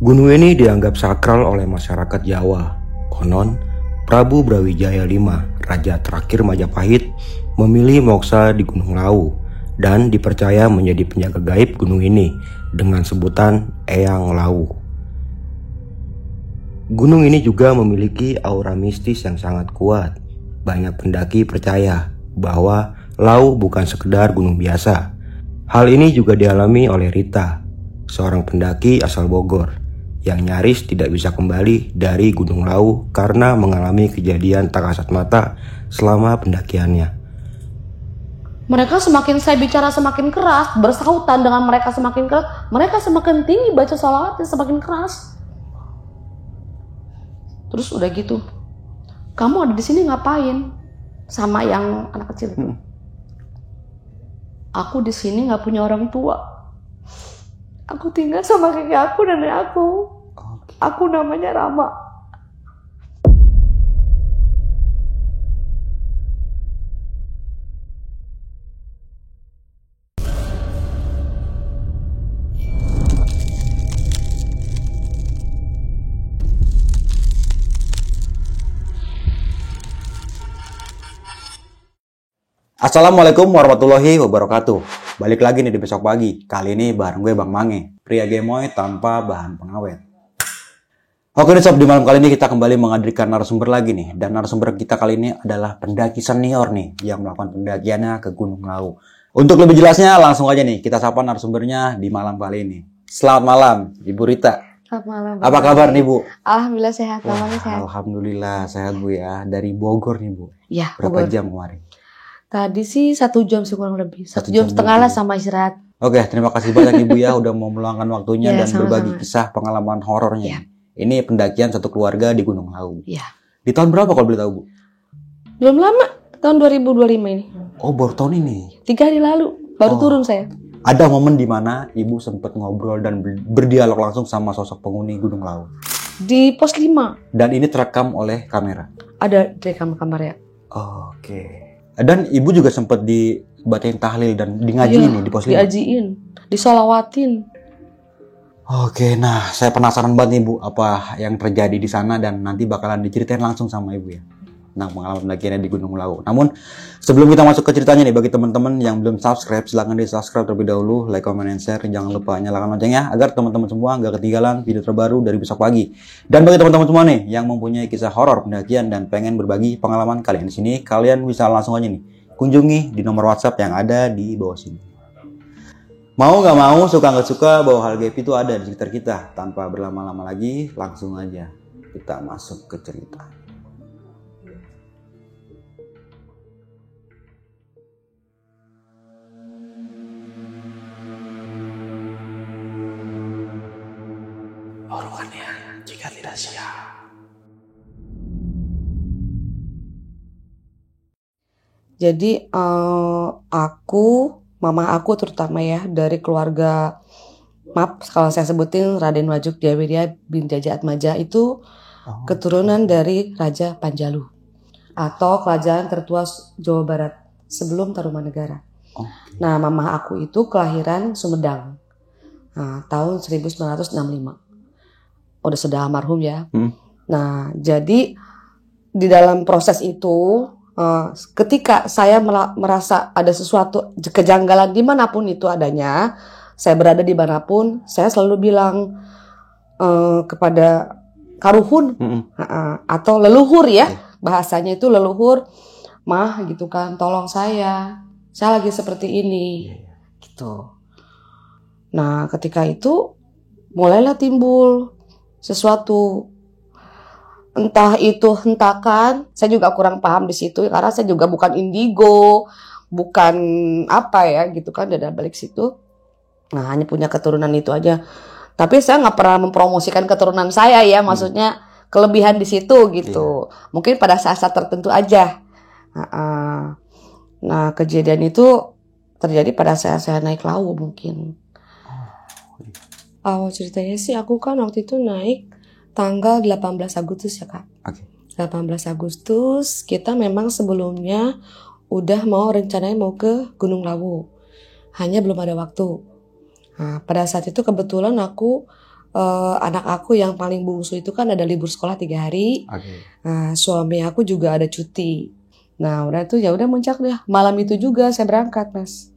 Gunung ini dianggap sakral oleh masyarakat Jawa. Konon, Prabu Brawijaya V, raja terakhir Majapahit, memilih moksa di Gunung Lawu dan dipercaya menjadi penjaga gaib gunung ini dengan sebutan Eyang Lawu. Gunung ini juga memiliki aura mistis yang sangat kuat. Banyak pendaki percaya bahwa Lawu bukan sekedar gunung biasa. Hal ini juga dialami oleh Rita, seorang pendaki asal Bogor, yang nyaris tidak bisa kembali dari Gunung Lawu karena mengalami kejadian tak kasat mata selama pendakiannya. Mereka semakin saya bicara semakin keras, bersautan dengan mereka semakin keras, mereka semakin tinggi baca sholawatnya semakin keras. Terus udah gitu, kamu ada di sini ngapain? Sama yang anak kecil itu. Aku di sini nggak punya orang tua. Aku tinggal sama kakek aku dan nenek aku. Aku namanya Rama. Assalamualaikum warahmatullahi wabarakatuh. Balik lagi nih di besok pagi. Kali ini bareng gue Bang Mange, pria gemoy tanpa bahan pengawet. Oke nih sob, di malam kali ini kita kembali menghadirkan narasumber lagi nih. Dan narasumber kita kali ini adalah pendaki senior nih, yang melakukan pendakiannya ke Gunung Lawu. Untuk lebih jelasnya langsung aja nih, kita sapa narasumbernya di malam kali ini. Selamat malam, Ibu Rita. Selamat malam. Apa kabar nih Bu? Alhamdulillah sehat, sehat. Alhamdulillah sehat Bu ya. Dari Bogor nih Bu. Ya, Berapa Bogor. jam kemarin? Tadi sih 1 jam sih kurang lebih. 1 jam setengah lah sama istirahat. Oke, terima kasih banyak Ibu ya udah mau meluangkan waktunya Ya, dan berbagi kisah pengalaman horornya. Ya. Ini pendakian satu keluarga di Gunung Lawu. Ya. Di tahun berapa kalau boleh tahu Bu? Belum lama, tahun 2025 ini. Oh, baru tahun ini. 3 hari lalu baru turun saya. Ada momen di mana Ibu sempat ngobrol dan berdialog langsung sama sosok penghuni Gunung Lawu. Di pos 5. Dan ini terekam oleh kamera. Ada rekam kamera ya. Oke. Dan Ibu juga sempat dibacain tahlil dan di ngajiin nih di pos 5. Diajiin, disolawatin. Oke, nah saya penasaran banget nih Bu, apa yang terjadi di sana dan nanti bakalan diceritain langsung sama Ibu ya. Nah, pengalaman pendakiannya di Gunung Lawu. Namun, sebelum kita masuk ke ceritanya nih, bagi teman-teman yang belum subscribe, silahkan di-subscribe terlebih dahulu, like, comment, and share. Jangan lupa nyalakan loncengnya agar teman-teman semua nggak ketinggalan video terbaru dari Besok Pagi. Dan bagi teman-teman semua nih yang mempunyai kisah horor pendakian dan pengen berbagi pengalaman kalian di sini, kalian bisa langsung aja nih kunjungi di nomor WhatsApp yang ada di bawah sini. Mau nggak mau, suka nggak suka, bahwa hal gaib itu ada di sekitar kita. Tanpa berlama-lama lagi, langsung aja kita masuk ke cerita. Orongannya jika tidak siap. Jadi mama aku terutama ya dari keluarga, maaf kalau saya sebutin Raden Wajuk Diawirya bin Jaja Atmaja itu keturunan dari Raja Panjalu atau kerajaan tertua Jawa Barat sebelum Tarumanegara. Nah, mama aku itu kelahiran Sumedang tahun 1965. Udah sudah almarhum ya. Nah, jadi di dalam proses itu ketika saya merasa ada sesuatu kejanggalan dimanapun itu adanya, saya berada dimanapun, saya selalu bilang kepada karuhun atau leluhur ya, bahasanya itu leluhur, mah gitu kan, tolong saya lagi seperti ini, gitu. Nah, ketika itu mulailah timbul sesuatu, entah itu hentakan, saya juga kurang paham di situ karena saya juga bukan indigo, bukan apa ya gitu kan, ada balik situ. Nah, hanya punya keturunan itu aja. Tapi saya nggak pernah mempromosikan keturunan saya ya, maksudnya kelebihan di situ gitu. Mungkin pada saat-saat tertentu aja. Nah, kejadian itu terjadi pada saat saya naik Lawu mungkin. Awal ceritanya sih aku kan waktu itu naik tanggal 18 Agustus ya Kak. 18 Agustus kita memang sebelumnya udah rencananya mau ke Gunung Lawu. Hanya belum ada waktu. Nah, pada saat itu kebetulan aku anak aku yang paling bungsu itu kan ada libur sekolah 3 hari. Nah, suami aku juga ada cuti. Nah, udah tuh ya udah muncak deh. Malam itu juga saya berangkat, Mas.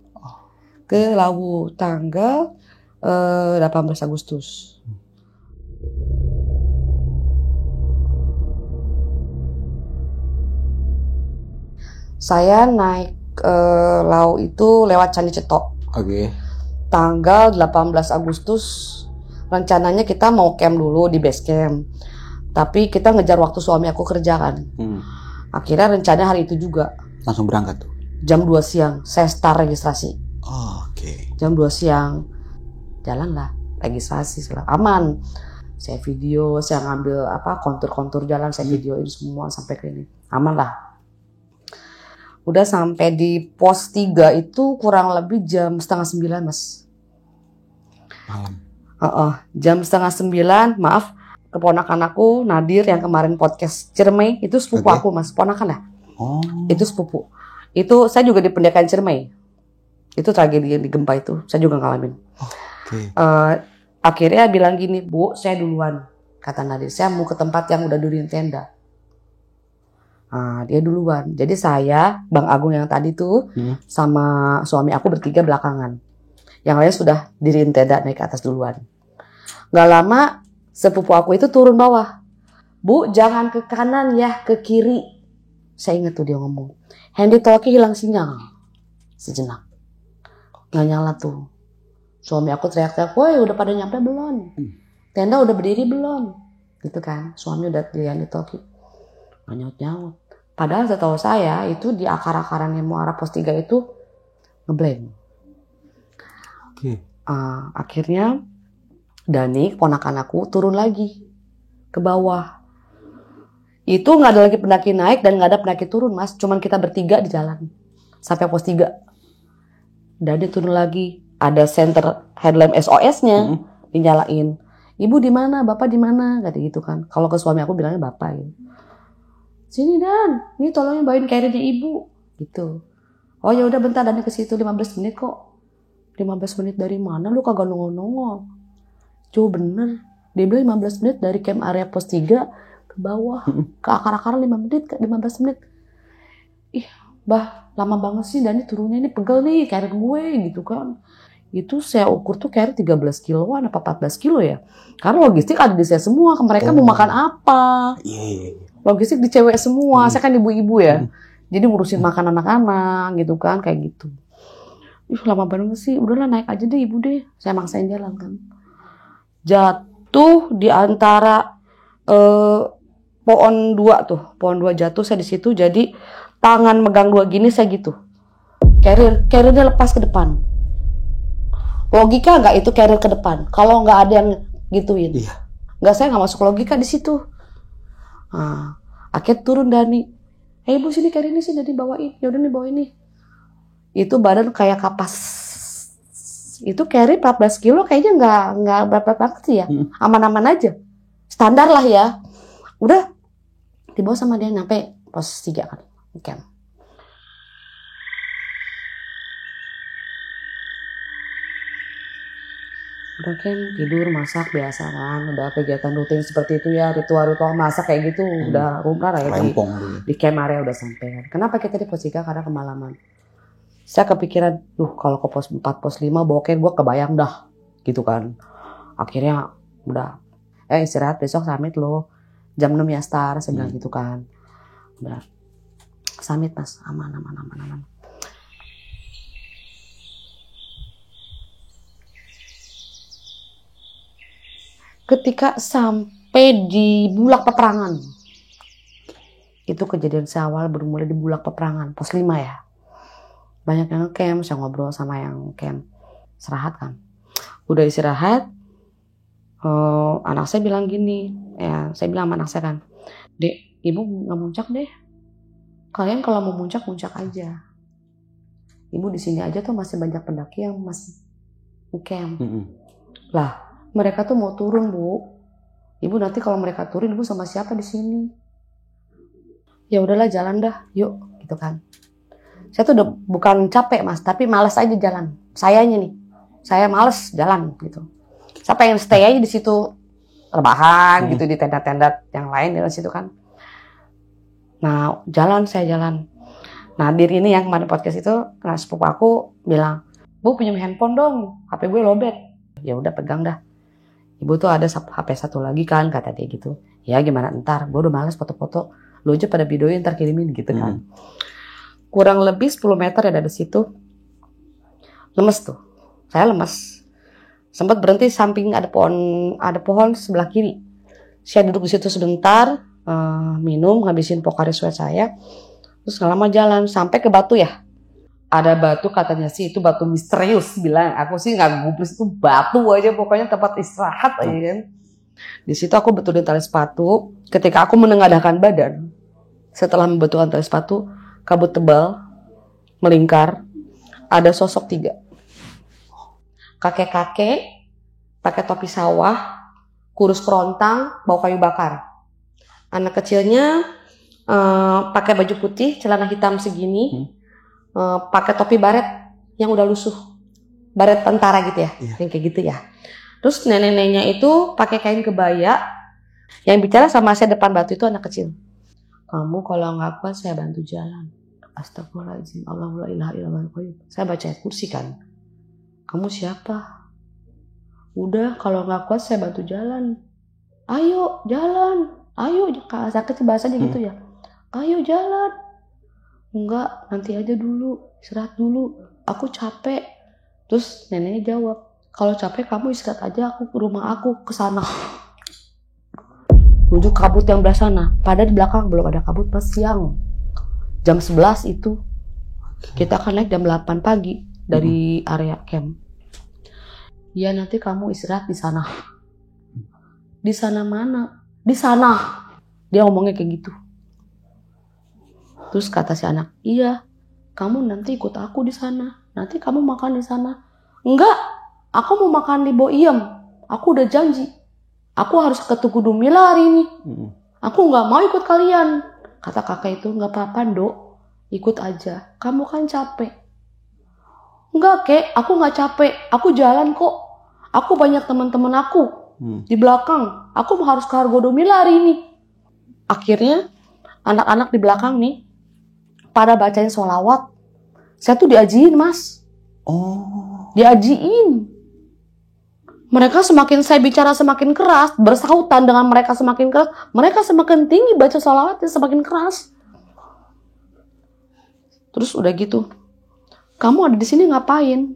Ke Lawu tanggal 18 Agustus. Saya naik Lawu itu lewat Candi Cetok. Tanggal 18 Agustus rencananya kita mau camp dulu di base camp. Tapi kita ngejar waktu suami aku kerja kan. Akhirnya rencana hari itu juga. Langsung berangkat tuh? Jam 2 siang saya start registrasi. Jam 2 siang jalan lah registrasi aman. Saya video, saya ngambil kontur-kontur jalan, saya videoin semua sampai ke ini. Aman lah. Udah sampai di pos 3 itu kurang lebih jam 8:30 Mas. Malam. Jam 8:30, maaf, keponakan aku Nadir yang kemarin podcast Ciremai itu sepupu aku Mas, ponakan lah. Itu sepupu. Itu saya juga di pendekan Ciremai. Itu tragedi yang di gempa itu, saya juga ngalamin. Akhirnya bilang gini, Bu, saya duluan, kata Nadir. Saya mau ke tempat yang udah duluin tenda. Dia duluan. Jadi saya, Bang Agung yang tadi tuh, sama suami aku bertiga belakangan. Yang lain sudah diriin tenda naik ke atas duluan. Gak lama, sepupu aku itu turun bawah. Bu, jangan ke kanan ya, ke kiri. Saya ingat tuh dia ngomong. Handy talkie hilang sinyal. Sejenak. Gak nyala tuh. Suami aku teriak-teriak, woi udah pada nyampe belum? Tenda udah berdiri belum? Gitu kan. Suami udah di handy talkie. Gak nyaut-nyaut. Padahal setahu saya itu di akar-akaran yang mau arah pos 3 itu ngeblank. Akhirnya Dani, ponakan aku turun lagi ke bawah. Itu nggak ada lagi pendaki naik dan nggak ada pendaki turun Mas. Cuman kita bertiga di jalan sampai pos 3. Dani turun lagi. Ada center headlamp SOS-nya dinyalain. Ibu di mana? Bapak di mana? Kata gitu kan. Kalau ke suami aku bilangnya bapak gitu. Sini Dan, ini tolongin bawain carrier-nya ibu, gitu. Oh ya udah bentar, Dan ke situ 15 menit kok. 15 menit dari mana? Lu kagak nongol-nongol. Coba bener. Dia bilang 15 menit dari camp area pos 3 ke bawah, ke akar-akar 5 menit, ke 15 menit. Ih, bah, lama banget sih Dan turunnya ini pegel nih carrier gue gitu kan. Itu saya ukur tuh carrier 13 kiloan apa 14 kilo ya. Karena logistik ada di saya semua, mereka mau makan apa. Logistik di cewek semua, saya kan ibu-ibu ya. Jadi ngurusin makan anak-anak gitu kan, kayak gitu. Lama banget sih, udahlah naik aja deh ibu deh. Saya maksain jalan kan. Jatuh di antara pohon 2 tuh. Pohon 2 jatuh, saya di situ. Jadi tangan megang 2 gini saya gitu. Carriernya lepas ke depan. Logika nggak itu carrier ke depan? Kalau nggak ada yang gituin. Nggak, saya nggak masuk logika di situ. Akhirnya turun Dani. Ibu sini carrier ini sih Dani bawain. Yaudah nih bawa ini. Itu badan kayak kapas. Itu carrier 14 kilo kayaknya nggak berat banget sih ya. Aman-aman aja. Standar lah ya. Udah dibawa sama dia sampai pos 3 kan. Camp. Udah kan tidur, masak biasa kan. Udah kegiatan rutin seperti itu ya. Ritual-ritual masak kayak gitu. Udah rumrah lah ya. Di camp area udah sampai. Kenapa kita di pos 3? Karena kemalaman. Saya kepikiran, kalau ke pos 4, pos 5 boker gue kebayang dah. Gitu kan. Akhirnya udah. Istirahat besok summit lo. Jam 6 ya start. Saya bilang gitu kan. Udah. Summit Mas. Aman. Ketika sampai di Bulak Peperangan. Itu kejadian saya awal bermula di Bulak Peperangan. Pos 5 ya. Banyak yang camp, saya ngobrol sama yang camp. Istirahat kan. Udah istirahat. Anak saya bilang gini. Ya, saya bilang sama anak saya kan. Dek, ibu gak muncak deh. Kalian kalau mau muncak aja. Ibu di sini aja tuh masih banyak pendaki yang masih camp. Lah. Mereka tuh mau turun, Bu. Ibu nanti kalau mereka turun, ibu sama siapa di sini? Ya udahlah jalan dah, yuk, gitu kan. Saya tuh udah bukan capek Mas, tapi malas aja jalan. Sayanya nih, saya malas jalan gitu. Saya pengen stay aja di situ, rebahan gitu di tenda-tenda yang lain di situ kan. Nah, saya jalan. Nah, diri ini yang kemarin podcast itu, nah sepupu aku bilang, "Bu, pinjam handphone dong, HP gue lobet." Ya udah, pegang dah. Ibu tuh ada HP satu lagi kan, kata dia gitu. Ya gimana ntar, gue udah males foto-foto, lu aja pada videoin ntar kirimin gitu kan. Kurang lebih 10 meter ya dari situ. Lemes tuh, saya lemes. Sempat berhenti samping ada pohon sebelah kiri. Saya duduk di situ sebentar, minum, ngabisin Pocari Sweat saya. Terus gak lama jalan sampai ke batu ya. Ada batu, katanya sih itu batu misterius, bilang. Aku sih nggak gubris, itu batu aja, pokoknya tempat istirahat aja kan. Di situ aku betulin tali sepatu. Ketika aku menengadahkan badan, setelah membetulkan tali sepatu, kabut tebal melingkar, ada sosok 3. Kakek-kakek pakai topi sawah, kurus kerontang, bawa kayu bakar. Anak kecilnya pakai baju putih, celana hitam segini, pakai topi baret yang udah lusuh, baret tentara gitu ya, yang kayak gitu ya. Terus nenek-neneknya itu pakai kain kebaya. Yang bicara sama saya depan batu itu anak kecil. "Kamu kalau nggak kuat saya bantu jalan." Astagfirullahaladzim, Allahu la ilaha illallah. Saya baca ayat kursi kan. "Kamu siapa?" "Udah, kalau nggak kuat saya bantu jalan." "Ayo jalan, ayo." Sakit bahasanya gitu ya. "Ayo jalan." "Enggak, nanti aja dulu, istirahat dulu, aku capek." Terus neneknya jawab, "Kalau capek kamu istirahat aja, aku ke rumah aku, ke sana." Menuju kabut yang belah sana. Padahal di belakang belum ada kabut, pas siang. Jam 11 itu. Kita akan naik jam 8 pagi dari area camp. "Ya nanti kamu istirahat di sana." "Di sana mana?" "Di sana." Dia ngomongnya kayak gitu. Terus kata si anak, "Iya, kamu nanti ikut aku di sana. Nanti kamu makan di sana." "Enggak, aku mau makan di Boiem. Aku udah janji. Aku harus ke Tugu Dumila hari ini. Aku nggak mau ikut kalian." Kata kakak itu, "Nggak apa-apa, Dok. Ikut aja. Kamu kan capek." "Enggak, Kek. Aku nggak capek. Aku jalan kok. Aku banyak teman-teman aku di belakang. Aku harus ke Argo Dumila hari ini." Akhirnya anak-anak di belakang nih pada bacain sholawat. Saya tuh diajiin, Mas. Diajiin. Mereka semakin saya bicara semakin keras, bersautan dengan mereka semakin keras, mereka semakin tinggi baca sholawatnya semakin keras. Terus udah gitu, "Kamu ada di sini ngapain?"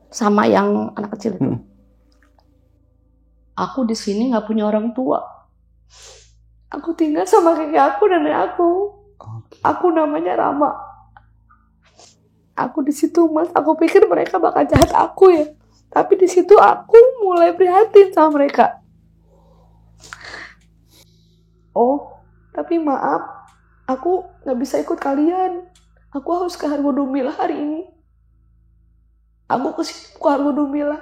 Sama yang anak kecil itu. "Aku di sini nggak punya orang tua. Aku tinggal sama kakek aku dan nenek aku. Aku namanya Rama. Aku di situ, Mas. Aku pikir mereka bakal jahat aku ya. Tapi di situ aku mulai prihatin sama mereka. Oh, tapi maaf. Aku nggak bisa ikut kalian. Aku harus ke Argo Dumila hari ini. Aku ke Argo Dumila.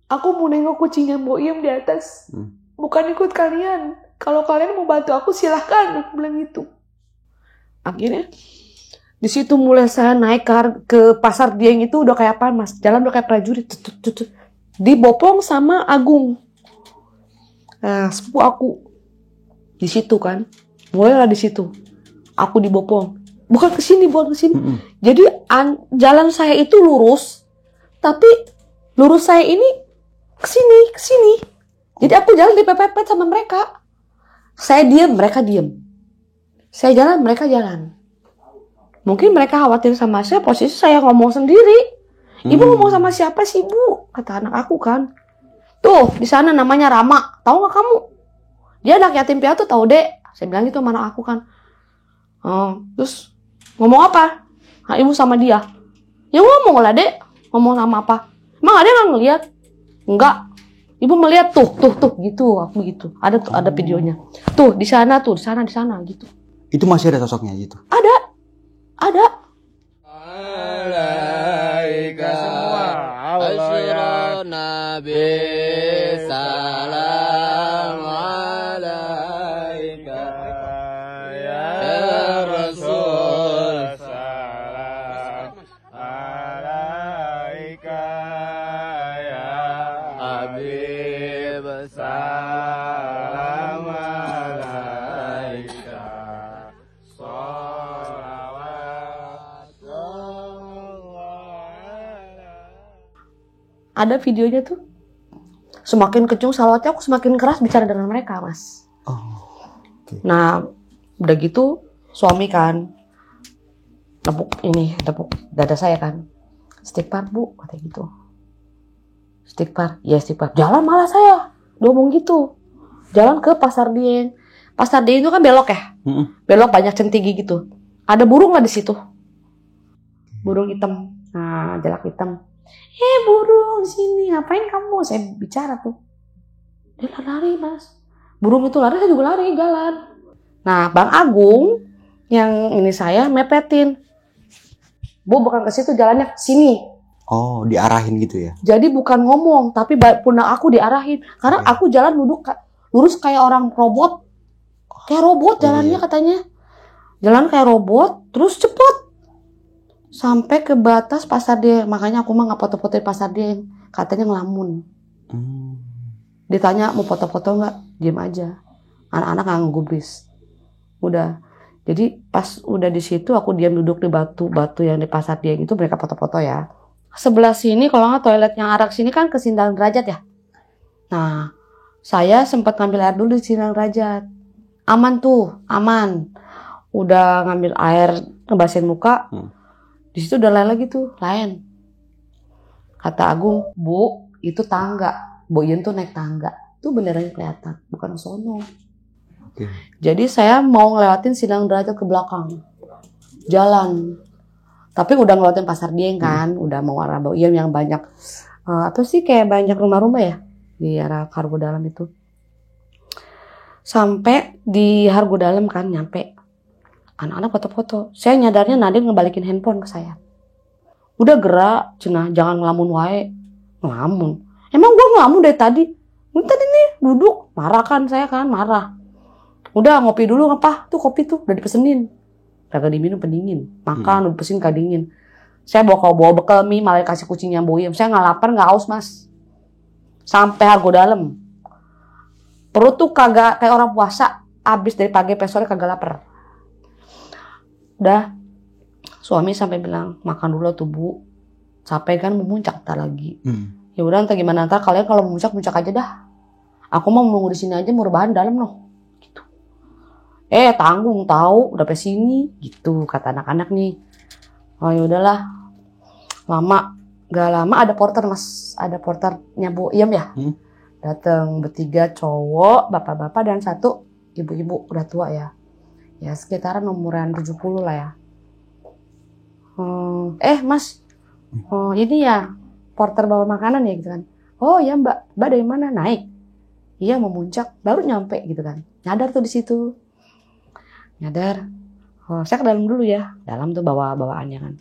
Aku mau nengok kucingnya Boiem di atas. Bukan ikut kalian. Kalau kalian mau bantu aku silahkan." Aku bilang gitu. Akhirnya di situ mulai saya naik ke pasar Dieng itu udah kayak apa, Mas? Jalan udah kayak prajurit. Dibopong sama Agung. Nah, sepupu aku di situ kan. Mulailah di situ. Aku dibopong. Bukan ke sini. Jadi jalan saya itu lurus, tapi lurus saya ini ke sini. Jadi aku jalan dipepet sama mereka. Saya diam, mereka diam. Saya jalan, mereka jalan. Mungkin mereka khawatir sama saya, posisi saya ngomong sendiri. "Ibu ngomong sama siapa sih, Bu?" Kata anak aku kan. "Tuh, di sana namanya Rama. Tahu nggak kamu? Dia anak yatim piatu, tahu, Dek." Saya bilang gitu sama anak aku kan. Terus ngomong apa? "Nah, Ibu sama dia." "Ya ngomong lah, Dek. Ngomong sama apa? Emang ada nggak ngeliat?" "Enggak. Ibu melihat tuh gitu." Aku gitu. Ada videonya. "Tuh, di sana gitu." Itu masih ada sosoknya gitu? Ada. Alaika asyra nabi salam alaika ya Rasul salam alaika ya Habib Ada videonya tuh. Semakin kencung salawatnya, aku semakin keras bicara dengan mereka, Mas. Okay. Nah, udah gitu suami kan tepuk dada saya kan. Istighfar Bu, kata gitu. Istighfar, ya istighfar. Jalan malah saya. Dia ngomong gitu. Jalan ke Pasar Dieng. Pasar Dieng itu kan belok ya. Belok banyak centigi gitu. Ada burung lah di situ. Burung hitam. Nah, jalak hitam. Burung sini, ngapain kamu? Saya bicara tuh. Dia lari, Mas. Burung itu lari, saya juga lari, jalan. Nah, Bang Agung yang ini saya mepetin. Bu, bukan ke situ, jalannya ke sini. Oh, diarahin gitu ya? Jadi bukan ngomong, tapi pundak aku diarahin. Karena aku jalan lurus kayak orang robot. Kayak robot jalannya katanya. Jalan kayak robot, terus cepet. Sampai ke batas Pasar Dieng. Makanya aku mah gak foto-foto di Pasar Dieng. Katanya ngelamun. Ditanya mau foto-foto gak? Diam aja. Anak-anak gak ngegubris. Udah. Jadi pas udah di situ aku diam duduk di batu yang di Pasar Dieng itu, mereka foto-foto ya. Sebelah sini kalau nggak toilet yang arah sini kan ke Sindang Derajat ya. Nah, saya sempat ngambil air dulu di Sindang Derajat. Aman tuh, aman. Udah ngambil air ngebasahin muka. Di situ udah lain lagi tuh, lain. Kata Agung, Bu, itu tangga. Bu Yen tuh naik tangga. Itu beneran kelihatan, bukan sono. Jadi saya mau ngelewatin Sindang Derajat ke belakang. Jalan. Tapi udah ngelewatin Pasar Dieng kan, udah mau arah Bu Yen yang banyak apa sih kayak banyak rumah-rumah ya di arah Hargo Dalam itu. Sampai di Hargo Dalam kan nyampe. Anak-anak foto-foto. Saya nyadarnya Nadine ngebalikin handphone ke saya. Udah gerak, cenah jangan ngelamun wae. Ngelamun. Emang gua ngelamun dari tadi? Tadi nih duduk, marah kan saya kan, marah. Udah ngopi dulu apa? Tuh kopi tuh udah dipesenin. Kagak diminum pendingin. Makan udah pesenin kadingin. Saya bawa bekal mie malah kasih kucingnya boyem. Saya nggak lapar, nggak haus, Mas. Sampai Hargo Dalam. Perut tuh kagak kayak orang puasa. Abis dari pagi sampai sore kagak lapar. Udah, suami sampai bilang makan dulu tuh Bu, capek kan mau muncak ntar lagi. Ya udah ntar gimana ntar kalian kalau muncak aja dah. Aku mau nunggu di sini aja mau rebahan dalam loh. Gitu. Tanggung tahu udah sampai sini gitu kata anak-anak nih. Oh ya udahlah. Gak lama ada porter Mas, ada porternya Bu Iem ya. Datang bertiga cowok, bapak-bapak dan satu ibu-ibu udah tua ya. Ya sekitaran umuran 70 lah ya. Mas, ini ya porter bawa makanan ya gitu kan. Oh ya Mbak dari mana? Naik. Iya mau muncak, baru nyampe gitu kan. Nyadar tuh di situ. Nyadar. Saya ke dalam dulu ya. Dalam tuh bawa-bawaannya kan.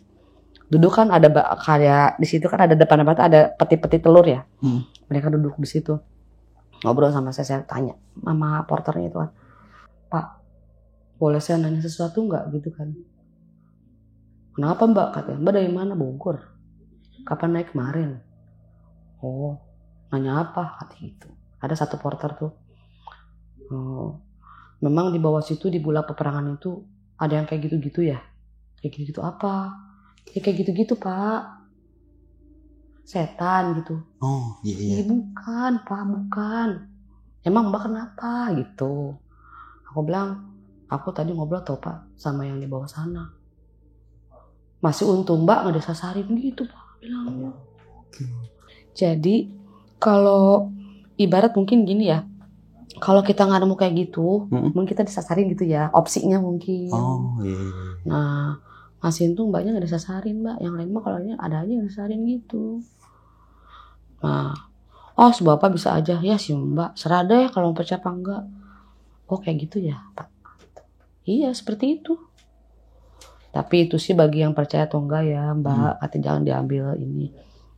Duduk kan ada kayak di situ kan ada depan ada peti-peti telur ya. Mereka duduk di situ. Ngobrol sama saya tanya sama porternya itu kan. Pak, boleh saya nanya sesuatu nggak gitu kan? Kenapa Mbak? Katanya, Mbak dari mana? Bogor. Kapan naik kemarin? Oh, nanya apa? Katanya gitu. Ada satu porter tuh. Memang di bawah situ di Bulak Peperangan itu ada yang kayak gitu-gitu ya? Kayak gitu-gitu apa? Ya kayak gitu-gitu Pak. Setan gitu. Oh iya. Bukan Pak, bukan. Emang Mbak kenapa gitu? Aku bilang, aku tadi ngobrol tau Pak sama yang di bawah sana. Masih untung Mbak nggak disasarin gitu Pak bilangnya. Jadi kalau ibarat mungkin gini ya. Kalau kita nggak nemu kayak gitu, mungkin kita disasarin gitu ya. Opsinya mungkin. Oh iya. Nah masih untung Mbaknya nggak disasarin Mbak. Yang lain mah kalau ada aja yang disasarin gitu. Nah, si Bapak bisa aja ya sih Mbak. Serah deh kalau mau percaya apa enggak. Oh kayak gitu ya Pak. Iya seperti itu. Tapi itu sih bagi yang percaya atau enggak ya Mbak. Kata jangan diambil ini.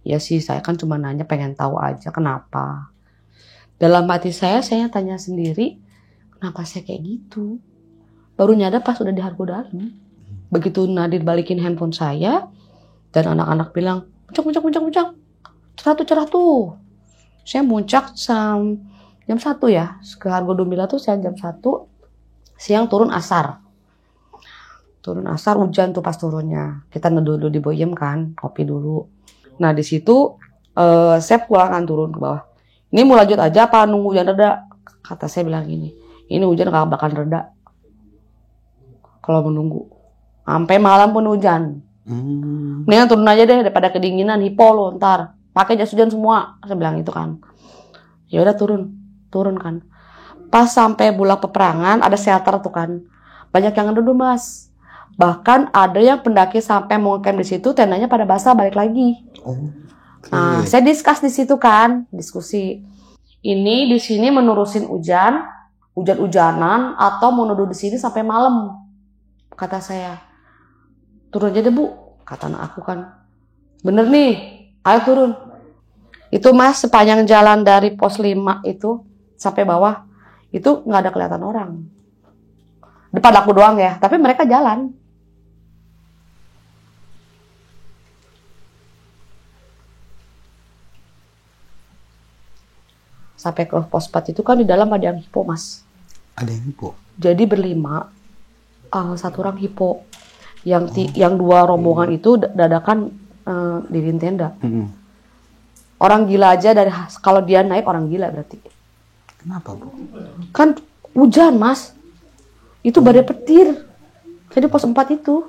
Ya sih saya kan cuma nanya pengen tahu aja kenapa. Dalam hati saya tanya sendiri. Kenapa saya kayak gitu. Baru nyadar pas udah di Hargo Dalam. Begitu Nadine balikin handphone saya. Dan anak-anak bilang. Muncak. Cerah tuh. Saya muncak jam 1 ya. Ke Hargo Dumbila tuh saya jam 1. Siang turun asar. Hujan tuh pas turunnya. Kita duduk di Boyem kan, kopi dulu. Nah di situ Saya pulang kan turun ke bawah. Ini mau lanjut aja apa nunggu hujan reda? Kata saya bilang gini, ini hujan gak bakal reda kalau menunggu. Sampai malam pun hujan. Mendingan turun aja deh daripada kedinginan, hipo lo ntar. Pakai jas hujan semua, saya bilang itu kan. Ya udah turun kan. Pas sampai Bulak Peperangan ada shelter tuh kan. Banyak yang ngeduduh mas. Bahkan ada yang pendaki sampai mau camp di situ, tendanya pada basah balik lagi. Nah, saya diskusi di situ kan, diskusi. Ini di sini menerusin hujan-hujanan atau mau duduk di sini sampai malam. Kata saya. Turun aja deh bu, kata anak aku kan. Bener nih, ayo turun. Itu mas sepanjang jalan dari pos 5 itu sampai bawah, itu nggak ada kelihatan orang. Depan aku doang ya, tapi mereka jalan. Sampai ke pos 4 itu kan di dalam ada yang hipo mas. Ada yang hipo? Jadi berlima, satu orang hipo. Yang 2 rombongan itu dadakan diriin tenda. Orang gila aja kalau dia naik orang gila berarti. Kenapa bu? Kan hujan mas. Itu badai petir. Jadi pos 4 itu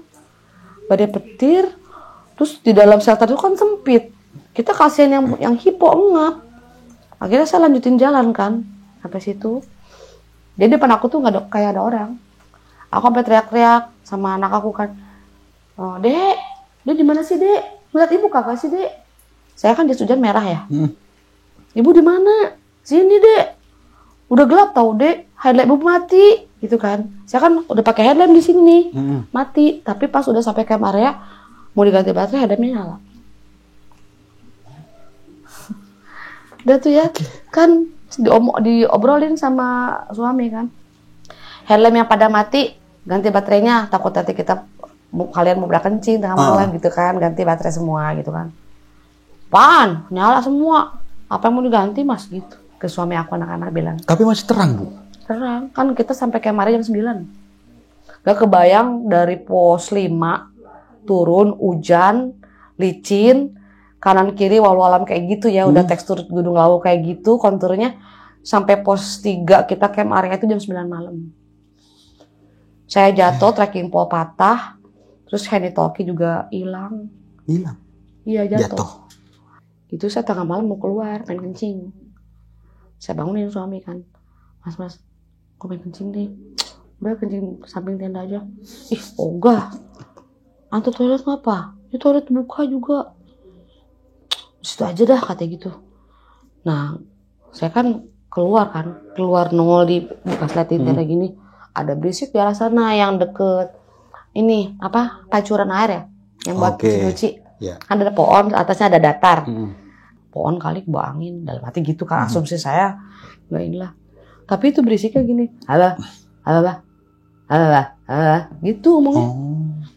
badai petir. Terus di dalam shelter itu kan sempit. Kita kasihan yang hipo ngap. Akhirnya saya lanjutin jalan kan sampai situ. Jadi depan aku tuh nggak ada kayak ada orang. Aku sampai teriak-teriak sama anak aku kan. Oh, dek di mana sih dek? Ngeliat ibu kagak sih dek? Saya kan jas hujan merah ya. Ibu di mana? Sini dek. Udah gelap tau dek. Headlamp ibu mati, gitu kan? Saya kan udah pakai headlamp di sini, mati. Tapi pas udah sampai camp area mau diganti baterai, headlampnya nyala. Udah tuh ya, kan diobrolin sama suami kan. Headlamp yang pada mati, ganti baterainya. Takut nanti kalian mau berkencing tengah malam gitu kan, ganti baterai semua gitu kan. Pan, nyala semua. Apa yang mau diganti mas gitu? Ke suami aku anak-anak bilang. Tapi masih terang bu? Terang, kan kita sampai kemarin jam 9. Gak kebayang dari pos 5 turun hujan, licin, kanan kiri walau-walam kayak gitu ya, udah tekstur Gunung Lawu kayak gitu konturnya. Sampai pos 3 kita camp area itu jam 9 malam. Saya jatuh, trekking pole patah, terus handy talkie juga hilang. Hilang? Iya jatuh. Itu saya tengah malam mau keluar, pengen kencing. Saya bangunin suami kan, mas, gue pengen kencing nih. Udah kencing samping tenda aja. Ih, ogah. Antu toilet ngapa? Ini toilet buka juga. Situ aja dah katanya gitu. Nah, saya kan keluar nongol di pas liatin tenda gini. Ada berisik di arah sana yang deket ini apa pancuran air ya, yang buat cuci. Kan ada pohon, atasnya ada datar. Pohon kali kebawa angin, dalam hati gitu kan asumsi saya. Nggak inilah. Tapi itu berisiknya gini, halo, gitu ngomongnya.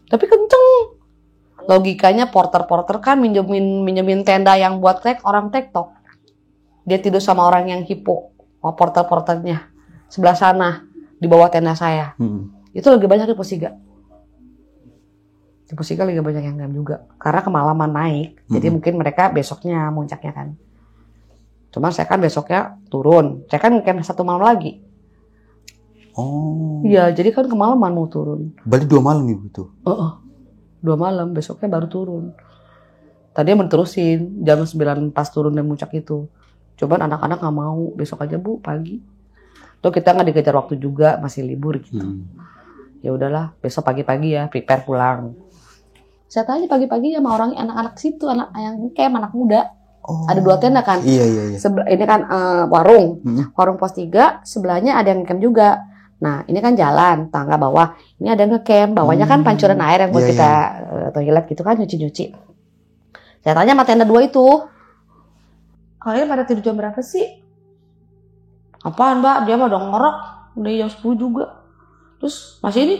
Tapi kenceng. Logikanya porter kan minjemin tenda yang buat orang TikTok. Dia tidur sama orang yang hipo, porternya sebelah sana di bawah tenda saya. Itu lagi banyak di Posiga. Di Posiga lagi banyak yang ngam juga karena kemalaman naik. Jadi mungkin mereka besoknya muncaknya kan. Cuma saya kan besoknya turun. Saya kan camp 1 malam lagi. Iya, jadi kan kemalaman mau turun. Berarti 2 malam ibu itu? 2 malam, besoknya baru turun. Tadinya menerusin jam 9 pas turun dan muncak itu. Coba anak-anak nggak mau, besok aja bu pagi. Tuh kita nggak dikejar waktu juga, masih libur gitu. Ya udahlah, besok pagi-pagi ya prepare pulang. Saya tanya pagi-pagi sama orang anak-anak situ, anak yang camp, anak muda. Ada 2 tenda kan? Iya. Ini kan warung pos 3, sebelahnya ada yang camp juga. Nah ini kan jalan, tangga bawah. Ini ada yang nge-camp, bawahnya kan pancuran air yang buat kita toilet gitu kan, nyuci-nyuci. Saya tanya sama tenda 2 itu, kalian pada tidur jam berapa sih? Apaan mbak? Dia mah udah ngorok, udah jam 10 juga. Terus masih ini?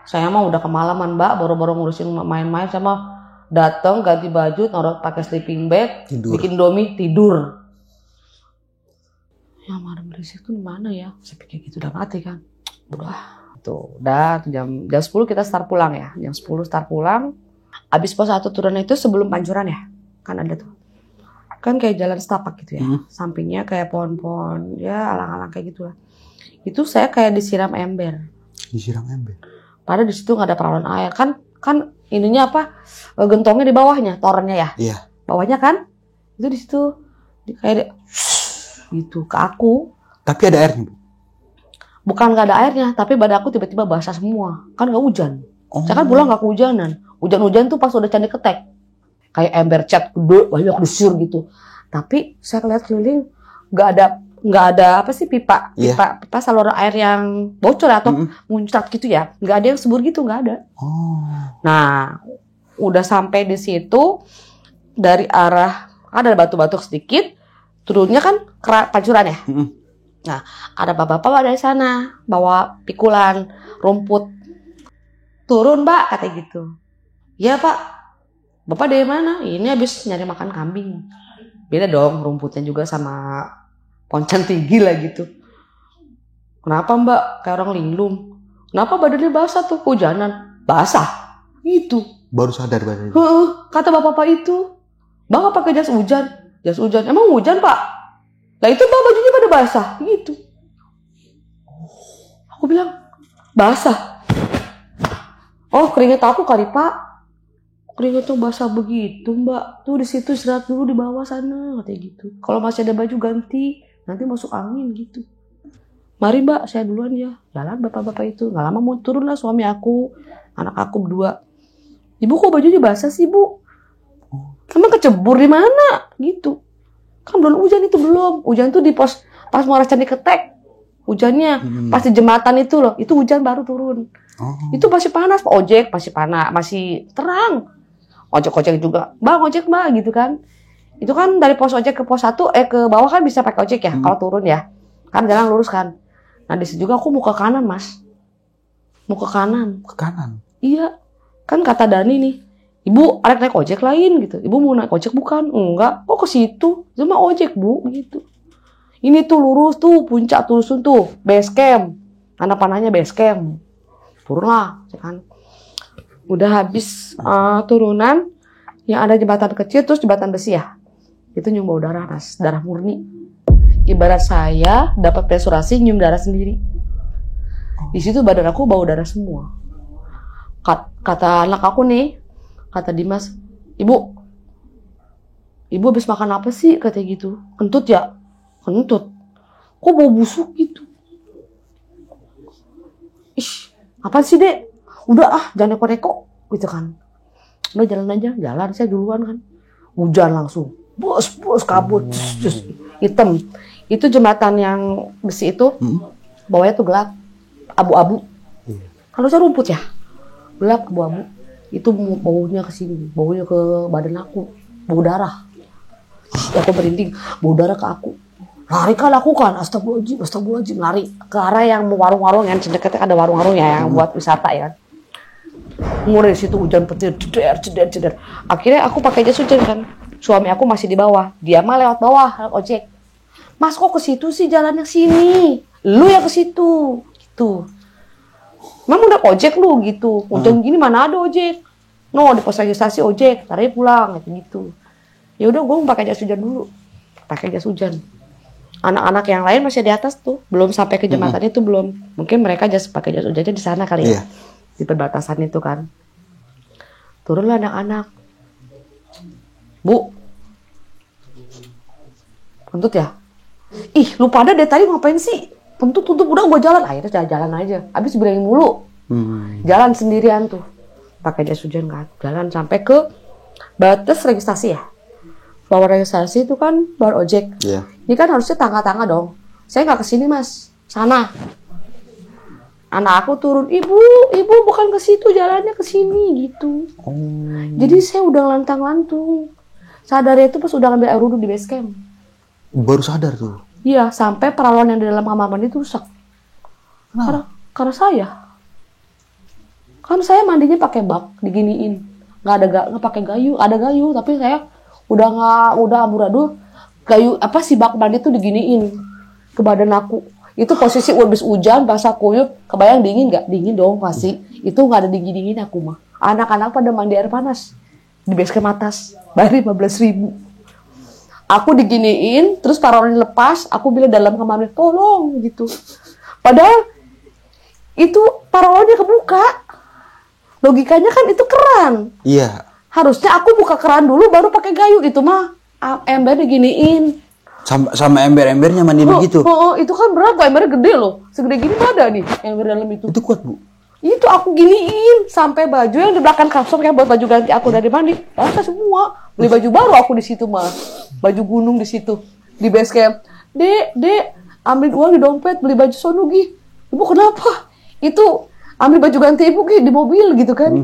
Saya mah udah kemalaman mbak, baru-baru ngurusin main-main sama. Datang ganti baju, naruh pakai sleeping bag, bikin domi, tidur. Yang marah berisik tuh mana ya? Saya pikir gitu udah mati kan. Tuh, udah jam 10 kita start pulang ya. Jam 10 start pulang. Abis pos 1 turun itu sebelum pancuran ya. Kan ada tuh. kan kayak jalan setapak gitu ya. Sampingnya kayak pohon-pohon, ya alang-alang kayak gitulah. Itu saya kayak disiram ember. Disiram ember. Padahal di situ nggak ada peralon air. Kan ininya apa? Gentongnya di bawahnya, torennya ya. Iya. Bawahnya kan? Itu di situ kayak gitu ke aku. Tapi ada airnya, Bu? Bukan nggak ada airnya, tapi badan aku tiba-tiba basah semua. Kan nggak hujan. Oh. Saya kan pulang nggak kehujanan. Hujan-hujan tuh pas udah Candi Ketek. Kayak ember cat gede, banyak desir gitu. Tapi saya lihat keliling nggak ada apa sih pipa saluran air yang bocor atau muncrat gitu ya. Nggak ada yang subur gitu, nggak ada. Oh. Nah, udah sampai di situ dari arah ada batu-batu sedikit, turunnya kan pancuran ya. Nah, ada bapak-bapak dari sana bawa pikulan rumput. Turun, Mbak, katanya gitu. Iya, Pak. Bapak dari mana? Ini habis nyari makan kambing. Beda dong rumputnya juga sama poncan tinggi lah gitu. Kenapa, Mbak? Kayak orang linglung. Kenapa badannya basah tuh? Hujanan. Basah. Gitu. Baru sadar badannya. Kata bapak-bapak itu. Bang, pakai jas hujan. Jas hujan. Emang hujan, Pak? Lah itu Mbak bajunya pada basah. Gitu. Aku bilang, basah. Oh, keringet aku kali, Pak. Keringetnya basah begitu, Mbak. Tuh di situ istirahat dulu di bawah sana, katanya gitu. Kalau masih ada baju ganti, nanti masuk angin gitu. Mari, Mbak, saya duluan ya. Jalan bapak-bapak itu. Nggak lama mau turun lah suami aku, anak aku berdua. Ibu kok bajunya basah sih, Bu? Emang kecebur di mana? Gitu. Kan belum hujan itu belum. Hujan tuh di pas Muara Candi Ketek. Hujannya pas di jembatan itu loh. Itu hujan baru turun. Itu masih panas, ojek masih panas, masih terang. Ojek juga, Bang, ojek Mbak gitu kan. Itu kan dari pos ojek ke pos 1 ke bawah kan bisa pakai ojek ya kalau turun ya. Kan jalan lurus kan. Nah, di situ juga aku mau ke kanan, Mas. Mau ke kanan. Ke kanan. Iya. Kan kata Dani nih, Ibu naik ojek lain gitu. Ibu mau naik ojek bukan? Enggak. Kok ke situ? Cuma ojek, Bu, gitu. Ini tuh lurus tuh puncak Tulsun tuh, base camp. Anak panahnya base camp. Turunlah, kan. Udah habis turunan yang ada jembatan kecil terus jembatan besi ya. Itu nyium bau darah, Mas, darah murni. Ibarat saya dapat menstruasi nyium darah sendiri. Di situ badan aku bau darah semua. Kata anak aku nih, kata Dimas, Ibu habis makan apa sih? Katanya gitu. Kentut ya? Kentut. Kok bau busuk gitu? Ih, apa sih, Dek? Udah jangan neko-neko gitu kan. Udah jalan aja, jalan saya duluan kan. Hujan langsung. Bos kabut. Hitam. Itu jembatan yang besi itu, bawahnya tuh gelap. Abu-abu. Kalau saya rumput ya. Gelap abu-abu. Itu baunya ke sini, baunya ke badan aku, bau darah. Aku merinding, bau darah ke aku. Lari kan aku kan, astagfirullahaladzim, lari ke arah yang warung-warung yang dekatnya ada warung-warung ya yang buat wisata ya. Mulai situ hujan petir, ceder. Akhirnya aku pakai jas hujan kan. Suami aku masih di bawah, dia mah lewat bawah, lewat ojek. Mas kok ke situ sih jalannya sini? Lu yang ke situ, gitu. Emang udah ojek lu gitu. Hujan gini mana ada ojek? No, di pos registrasi ojek, tarik pulang gitu. Ya udah gue pakai jas hujan dulu. Pakai jas hujan. Anak-anak yang lain masih di atas tuh, belum sampai ke jembatan itu belum. Mungkin mereka pakai jas hujannya di sana kali ya. Di perbatasan itu kan. Turunlah anak-anak. Bu. Kentut ya? Ih, lu pada dari tadi ngapain sih? Kentut udah gue jalan. Akhirnya jalan aja. Habis berani mulu. Jalan sendirian tuh. Pakai jas hujan kan. Jalan sampai ke batas registrasi ya. Bawa registrasi itu kan bawa ojek. Iya. Ini kan harusnya tangga-tangga dong. Saya nggak kesini, Mas. Sana. Anak aku turun. Ibu bukan ke situ, jalannya ke sini gitu. Jadi saya udah lantang-lantung. Sadarnya itu pas udah ngambil air wudhu di base camp. Baru sadar tuh. Iya, sampai peralon yang di dalam kamar mandi itu rusak. Karena saya. Kan saya mandinya pakai bak, diginiin. Nggak pakai gayu, ada gayu, tapi saya udah amburadul. Gayu si bak mandi tuh diginiin ke badan aku. Itu posisi habis hujan, basah kuyup, kebayang dingin nggak? Dingin dong pasti. Itu nggak ada dingin aku mah. Anak-anak pada mandi air panas di base camp atas, bayar 15.000. Aku diginiin, terus paralon lepas, aku bilang dalam kamar mandi, tolong gitu. Padahal itu paralonnya kebuka. Logikanya kan itu keran. Iya. Harusnya aku buka keran dulu baru pakai gayu, itu mah ember diginiin. Sama ember-embernya mandi begitu. Itu kan berat, embernya gede loh. Segede gini mah ada nih ember dalam itu. Itu kuat, Bu. Itu aku giniin sampai baju yang di belakang kasur kayak buat baju ganti aku dari mandi basah semua. Beli baju baru aku di situ mah, baju gunung di situ di base camp. Dek, ambil uang di dompet beli baju sono Gi. Ibu kenapa? Itu ambil baju ganti ibu Gi di mobil gitu kan.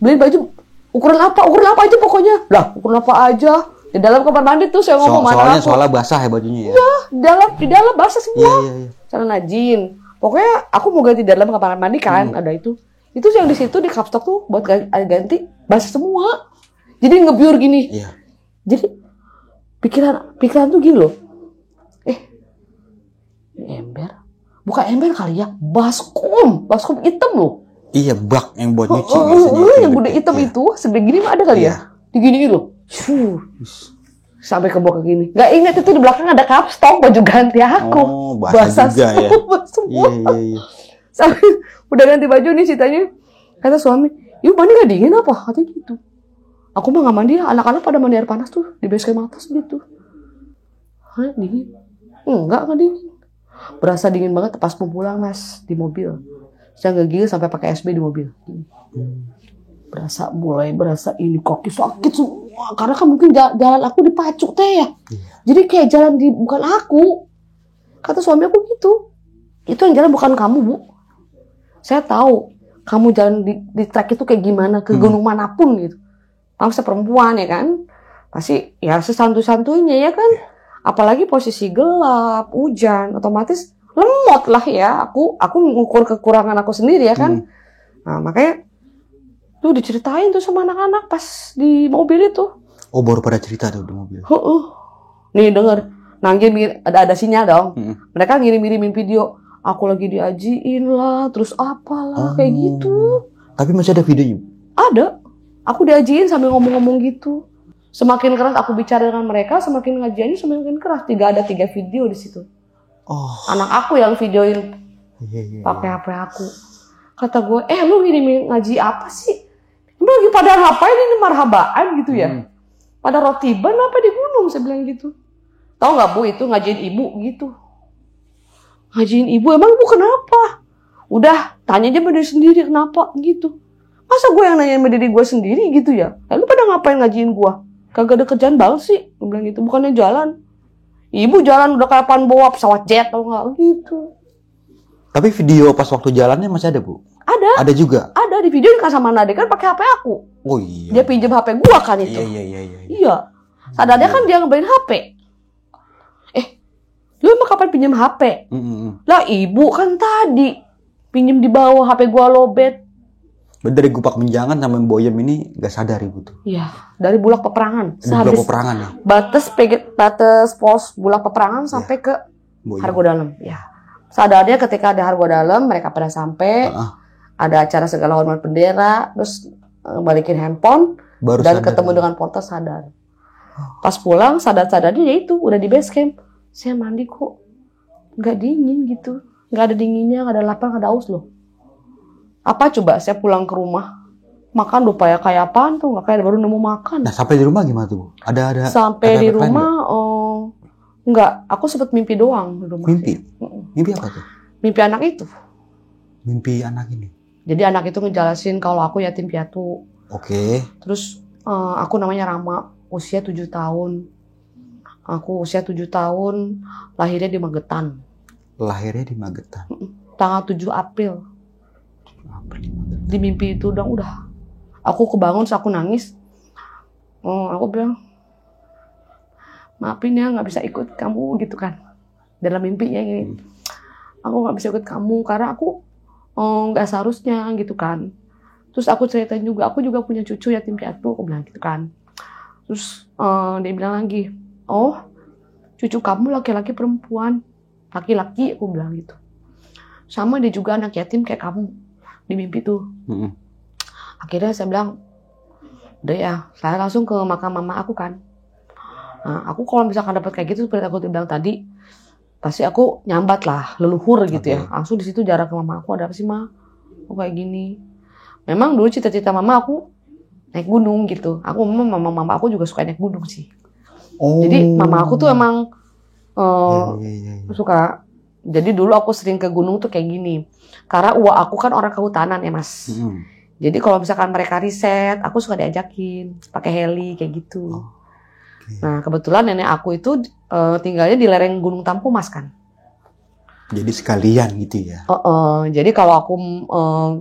Beli baju ukuran apa aja pokoknya. Lah ukuran apa aja di dalam kamar mandi tuh saya ngomong soalnya basah ya bajunya ya. Ya di dalam basah semua. Iya. Celana jin. Pokoknya aku mau ganti dalam kamar mandi kan, ada itu. Itu yang di situ di kapstok tuh buat ganti basah semua. Jadi ngebiur gini. Iya. Jadi pikiran tuh gini loh. Ini ember. Bukan ember kali ya, baskom hitam loh. Iya, bak yang buat nyuci biasanya. Yang gede hitam itu, segede gini mah ada kali ya. Diginiin loh. Sampai ke bawah gini. Gak ingat itu di belakang ada kapstok baju ganti aku. Oh, basah juga ya. Semua. Iya. Sampai udah ganti baju nih ceritanya. Kata suami, "Yuk mandi gak dingin apa?" Katanya gitu. Aku mah gak mandi ya, anak-anak pada mandi air panas tuh di base camp atas gitu. Hah, dingin? Enggak dingin. Berasa dingin banget pas mau pulang Mas di mobil. Saya ngegigil sampai pakai SB di mobil. Mulai berasa ini kaki sakit semua karena kan mungkin jalan aku dipacu teh ya. Jadi kayak jalan bukan aku. Kata suami aku gitu. Itu yang jalan bukan kamu, Bu. Saya tahu kamu jalan di trek itu kayak gimana ke gunung manapun gitu. Kamu perempuan ya kan. Pasti ya sesantu-santunya ya kan. Apalagi posisi gelap, hujan, otomatis lemot lah ya. Aku ngukur kekurangan aku sendiri ya kan. Nah, makanya tuh diceritain tuh sama anak-anak pas di mobil itu. Oh, baru pada cerita tuh di mobil. Nih denger, ada sinyal dong. Mereka ngirim-ngirimin video. Aku lagi diajiin lah, terus apalah kayak gitu. Tapi masih ada videonya? Ada. Aku diajiin sambil ngomong-ngomong gitu. Semakin keras aku bicara dengan mereka, semakin ngajiannya semakin keras. Ada 3 video di situ. Oh. Anak aku yang videoin pakai HP aku. Kata gue, lu ngirimin ngaji apa sih? Lu lagi pada ngapain ini marhabaan gitu ya? Pada rotiban apa di gunung? Saya bilang gitu. Tahu nggak Bu, itu ngajiin ibu gitu. Ngajiin ibu, emang ibu kenapa? Udah, tanya aja sama diri sendiri kenapa gitu. Masa gue yang nanya sama diri gue sendiri gitu ya? Lu pada ngapain ngajiin gue? Kagak ada kerjaan banget sih. Gue bilang gitu, bukannya jalan. Ibu jalan udah kayak apaan bawa pesawat jet atau nggak gitu. Tapi video pas waktu jalannya masih ada, Bu? Ada. Ada juga? Ada, di video kan sama Nade kan pakai HP aku. Oh iya. Dia pinjam HP gua kan itu. Iya. Sadarnya kan dia ngebeliin HP. Lu emang kapan pinjam HP? Lah ibu kan tadi pinjam di bawah HP gua lobet. Dari Gupak Menjangan sampai Boyem ini nggak sadar ibu tuh? Iya, dari Bulak Peperangan. Bulak Peperangan ya? Batas pos Bulak Peperangan sampai ke Hargo Dalam. Ya. Sadarnya ketika ada Hargo Dalam, mereka pada sampai. Ada acara segala hormat bendera, terus balikin handphone, baru dan ketemu dengan porter sadar. Pas pulang sadar-sadarnya ya itu udah di base camp. Saya mandi kok nggak dingin gitu, nggak ada dinginnya, nggak ada lapar, nggak ada aus loh. Apa coba saya pulang ke rumah makan lupa ya kayak apaan tuh, nggak kayak baru nemu makan. Nah sampai di rumah gimana tuh? Ada sampai di rumah nggak, aku sempet mimpi doang di rumah. Mimpi apa tuh? Mimpi anak itu. Mimpi anak ini. Jadi anak itu ngejelasin kalau aku yatim piatu. Oke. Terus aku namanya Rama, usia 7 tahun. Aku usia 7 tahun, lahirnya di Magetan. Lahirnya di Magetan. Tanggal 7 April. Di mimpi itu udah. Aku kebangun, aku nangis. Aku bilang, maafin ya nggak bisa ikut kamu gitu kan. Dalam mimpinya gini. Aku nggak bisa ikut kamu karena aku nggak seharusnya gitu kan. Terus aku ceritain juga, aku juga punya cucu yatim piatu, aku bilang gitu kan. Terus dia bilang lagi, cucu kamu laki-laki perempuan? Laki-laki, aku bilang gitu. Sama dia juga anak yatim kayak kamu di mimpi tuh. Akhirnya saya bilang, udah ya, saya langsung ke makam mama aku kan. Nah, aku kalau misalkan dapat kayak gitu seperti aku bilang tadi, pasti aku nyambat lah, leluhur gitu ya. Langsung di situ jarak ke mama aku, ada apa sih ma? Aku kayak gini. Memang dulu cita-cita mama aku naik gunung gitu. Aku mama aku juga suka naik gunung sih. Jadi mama aku tuh emang suka. Jadi dulu aku sering ke gunung tuh kayak gini. Karena aku kan orang kehutanan ya mas. Jadi kalau misalkan mereka riset, aku suka diajakin pakai heli kayak gitu. Nah kebetulan nenek aku itu tinggalnya di lereng Gunung Tampumas kan. Jadi sekalian gitu ya. Jadi kalau aku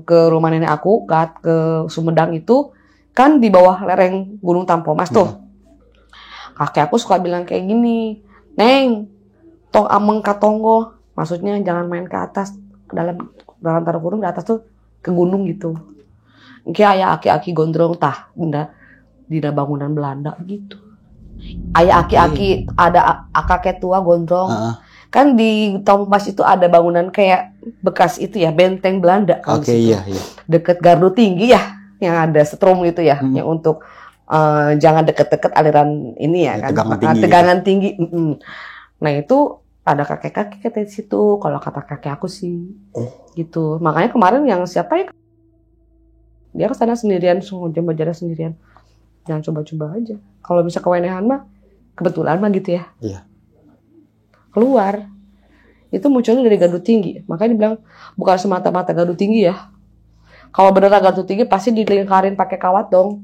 ke rumah nenek aku ke Sumedang itu kan di bawah lereng Gunung Tampumas tuh. Kakek aku suka bilang kayak gini, Neng, tong ameng katonggo, maksudnya jangan main ke atas, dalam taruh kurung di atas tuh ke gunung gitu. Kayak aki-aki gondrong tah, di bangunan Belanda gitu. Ayah aki-aki ada kakek tua gondrong. Kan di Tampumas itu ada bangunan kayak bekas itu ya, benteng Belanda kan. Iya. Deket Gardu Tinggi ya, yang ada setrum itu ya, yang untuk jangan deket-deket aliran ini ya kan. Tegangan tinggi. Nah itu ada kakek-kakek di situ. Kalau kata kakek aku sih, gitu. Makanya kemarin yang siapa ya? Dia ke sana sendirian, jam jarak sendirian. Jangan coba-coba aja. Kalau bisa kewenehan mah, kebetulan mah gitu ya. Iya. Keluar. Itu munculnya dari Gardu Tinggi. Makanya dibilang bukan semata-mata Gardu Tinggi ya. Kalau beneran Gardu Tinggi pasti dilingkarin pakai kawat dong.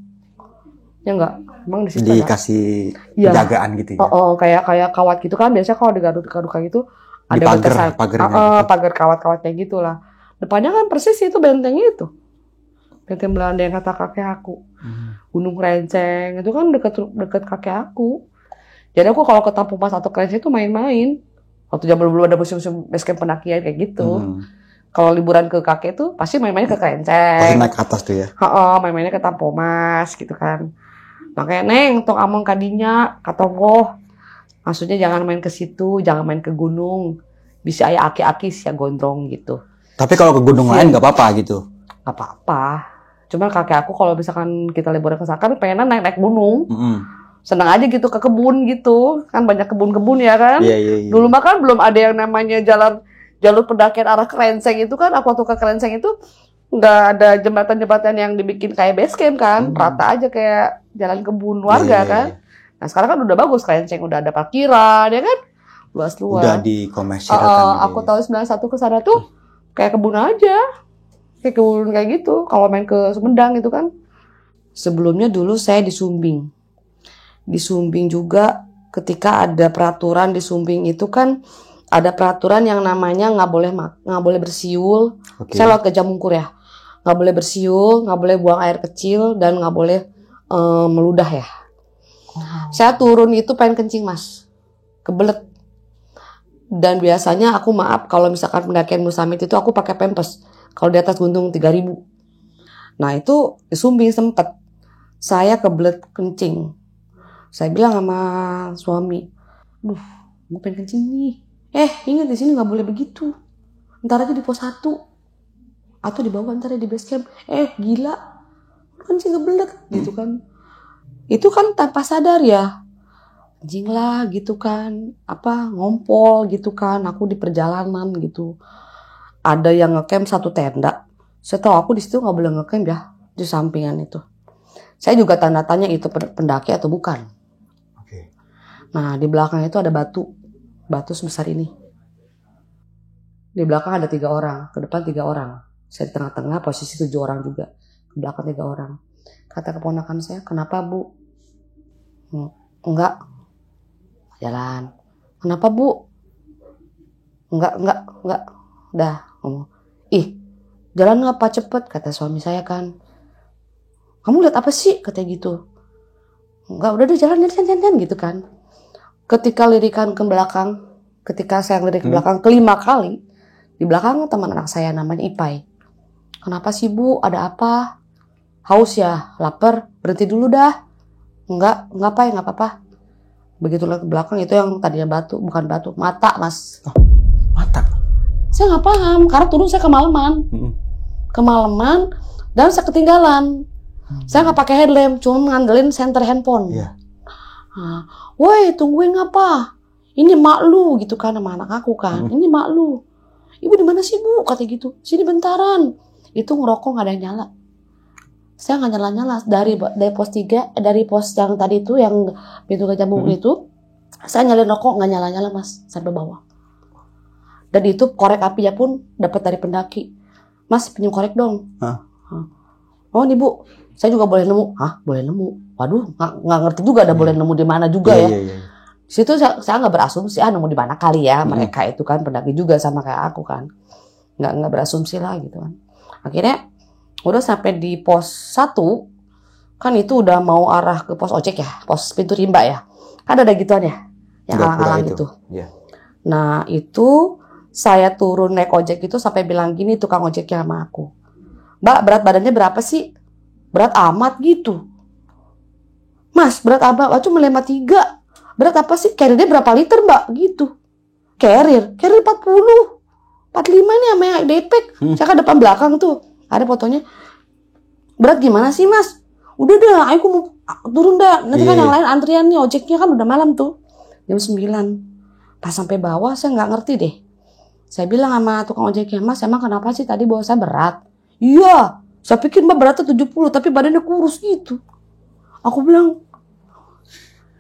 Ya enggak? Emang di situ dikasih penjagaan gitu ya. Kayak kawat gitu kan. Biasanya kalau di Gardu kayak gitu ada pagar kawat-kawat kayak gitulah. Depannya kan persis itu bentengnya itu. Benteng Belanda yang kata kakek aku. Gunung Krenceng itu kan deket kakek aku. Jadi aku kalau ke Tampumas atau Krenceng itu main-main. Waktu zaman belum ada musim basecamp pendakian kayak gitu. Kalau liburan ke kakek tuh pasti main-main ke Krenceng. Pasti naik ke atas tuh ya. Main-mainnya ke Tampumas gitu kan. Makanya Neng, tong among kadinya katonggoh. Maksudnya jangan main ke situ, jangan main ke gunung. Bisa aya aki-aki sia gondrong gitu. Tapi kalau ke gunung lain nggak apa-apa gitu. Nggak apa-apa. Cuman kakek aku kalau misalkan kita liburan ke sana kan pengen naik gunung. Senang aja gitu ke kebun gitu. Kan banyak kebun-kebun ya kan. Iya. Dulu mah kan belum ada yang namanya jalur pendakian arah Krenceng itu kan. Aku waktu ke Krenceng itu nggak ada jembatan-jembatan yang dibikin kayak base camp kan. Rata aja kayak jalan kebun warga kan. Nah sekarang kan udah bagus Krenceng. Udah ada parkiran ya kan. Luas-luas. Udah dikomersilkan. Aku tahun 91 ke sana tuh kayak kebun aja. Kayak kebun kayak gitu. Kalau main ke Sumedang gitu kan. Sebelumnya dulu saya di Sumbing. Di Sumbing juga ketika ada peraturan di Sumbing itu kan ada peraturan yang namanya nggak boleh bersiul. Saya lewat ke Jamungkur ya. Nggak boleh bersiul, nggak boleh buang air kecil dan nggak boleh meludah ya. Saya turun itu pengen kencing mas, kebelet. Dan biasanya aku kalau misalkan pendakian Musamit itu aku pakai pempes. Kalau di atas gunung 3.000. Nah itu di Sumbing sempet. Saya kebelet kencing. Saya bilang sama suami, gue pengen kencing nih. Ingat di sini nggak boleh begitu. Ntar aja di pos 1 atau di bawah ntar di base camp. Gila, kencing kebelet gitu kan. Itu kan tanpa sadar ya. Kencing lah gitu kan. Ngompol gitu kan. Aku di perjalanan gitu. Ada yang ngecamp satu tenda. Saya tahu aku di situ nggak boleh ngecamp ya di sampingan itu. Saya juga tanda tanya itu pendaki atau bukan. Nah di belakang itu ada batu sebesar ini. Di belakang ada 3 orang, ke depan 3 orang. Saya di tengah-tengah posisi 7 orang juga, ke belakang 3 orang. Kata keponakan saya, kenapa bu? Enggak. Jalan. Kenapa bu? Enggak. Dah ngomong. Jalan ngapa cepet? Kata suami saya kan. Kamu lihat apa sih? Katanya gitu. Enggak, udah jalan gitu kan. Ketika lirikan ke belakang, ketika saya lirik ke belakang kelima kali, di belakang teman anak saya namanya Ipai. Kenapa sih bu? Ada apa? Haus ya? Lapar? Berhenti dulu dah. Enggak Pai, enggak apa-apa. Begitu lihat ke belakang itu yang tadinya batu, bukan batu, mata mas. Mata? Saya nggak paham, karena turun saya kemalaman dan saya ketinggalan. Saya nggak pakai headlamp, cuma ngandelin senter handphone. Nah, woi tungguin apa? Ini mak lu gitu kan sama anak aku kan. Ini mak lu. Ibu di mana sih bu? Kata gitu. Sini bentaran. Itu ngerokok nggak ada yang nyala. Saya nggak nyala-nyala dari pos 3, dari pos yang tadi itu yang pintu gajah mungil itu. Saya nyalain rokok nggak nyala-nyala mas sampai bawah. Dan itu korek apinya pun dapat dari pendaki. Mas pinjam korek dong. Oh nih bu, saya juga boleh nemu. Hah boleh nemu? Waduh nggak ngerti juga ada boleh nemu di mana juga ya. Situ saya nggak berasumsi nemu di mana kali ya, mereka itu kan pendaki juga sama kayak aku kan, nggak berasumsi lah gitu kan. Akhirnya udah sampai di pos 1 kan itu udah mau arah ke pos ojek ya, pos pintu rimba ya, kan ada gituan ya yang alang-alang gitu. Nah itu saya turun naik ojek itu sampai bilang gini tukang ojeknya sama aku, Mbak berat badannya berapa sih? Berat amat gitu. Mas berat amat, cuma 53. Berat apa sih? Carrier-nya berapa liter mbak? Gitu. Carrier 40, 45 nih sama yang depek. Saya kan depan belakang tuh. Ada fotonya. Berat gimana sih mas? Udah dah, aku mau turun dah. Nanti kan yang lain antrian nih, ojeknya kan udah malam tuh. Jam 9. Pas sampai bawah saya nggak ngerti deh. Saya bilang sama tukang ojeknya, mas emang kenapa sih tadi bawa saya berat? Iya, saya pikir mbak beratnya 70 tapi badannya kurus gitu. Aku bilang,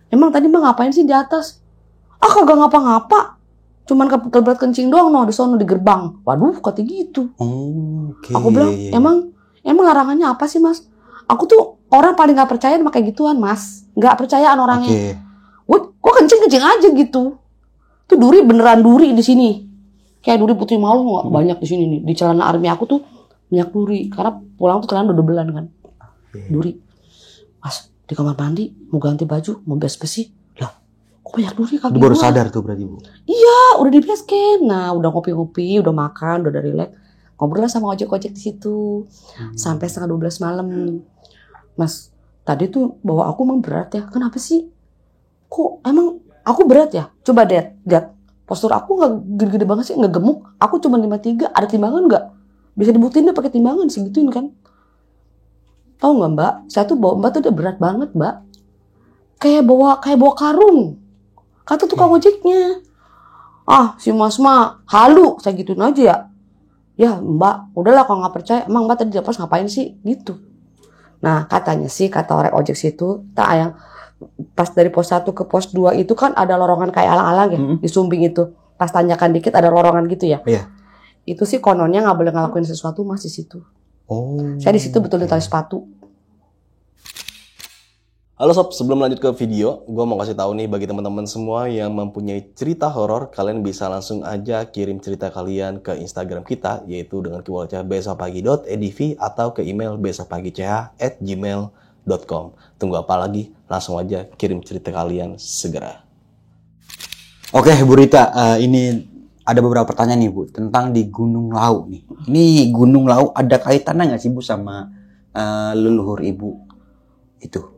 emang tadi mbak ngapain sih di atas? Kagak ngapa-ngapa. Cuman kebelet kencing doang di sono di gerbang. Waduh, kata gitu. Aku bilang, emang larangannya apa sih mas? Aku tuh orang paling gak percaya sama kayak gituan mas. Gak percayaan orangnya. Gua kencing aja gitu. Tuh duri beneran duri di sini. Kayak duri putih malu gak banyak di sini nih. Di celana army aku tuh banyak duri. Karena pulang tuh celana udah dobelan kan. Duri. Mas, di kamar mandi mau ganti baju, mau bersih. Lah, kok banyak duri kaki baru sadar tuh berarti bu? Iya, udah di base camp. Nah, udah ngopi-ngopi, udah makan, udah relax. Ngobrol lah sama ojek-ojek di situ. Sampai setengah 12 malam. Mas, tadi tuh bawa aku emang berat ya. Kenapa sih? Kok emang aku berat ya? Coba lihat. Postur aku nggak gede-gede banget sih, nggak gemuk. Aku cuma 53. Ada timbangan nggak? Bisa dibuktiin deh pakai timbangan segituin kan? Tahu nggak mbak? Saya tuh bawa mbak tuh udah berat banget mbak. Kayak bawa karung. Kata tukang ojeknya. Si mas mah halu, saya gituin aja ya. Ya mbak, udahlah kalau nggak percaya. Emang mbak tadi di pos ngapain sih? Gitu. Nah katanya sih, kata orang ojek situ, yang pas dari pos 1 ke pos 2 itu kan ada lorongan kayak alang-alang ya, di Sumbing itu. Pas tanyakan dikit ada lorongan gitu ya. Itu sih kononnya nggak boleh ngelakuin sesuatu mas di situ. Saya di situ betul tali sepatu. Halo sob, sebelum lanjut ke video, gue mau kasih tahu nih bagi teman-teman semua yang mempunyai cerita horor, kalian bisa langsung aja kirim cerita kalian ke Instagram kita, yaitu dengan keyword besokpagi.edv atau ke email besokpagi.ch@gmail.com. Tunggu apa lagi? Langsung aja kirim cerita kalian segera. Oke Bu Rita, ini ada beberapa pertanyaan nih Bu tentang di Gunung Lau nih. Ini Gunung Lau ada kaitannya nggak sih Bu sama leluhur Ibu itu?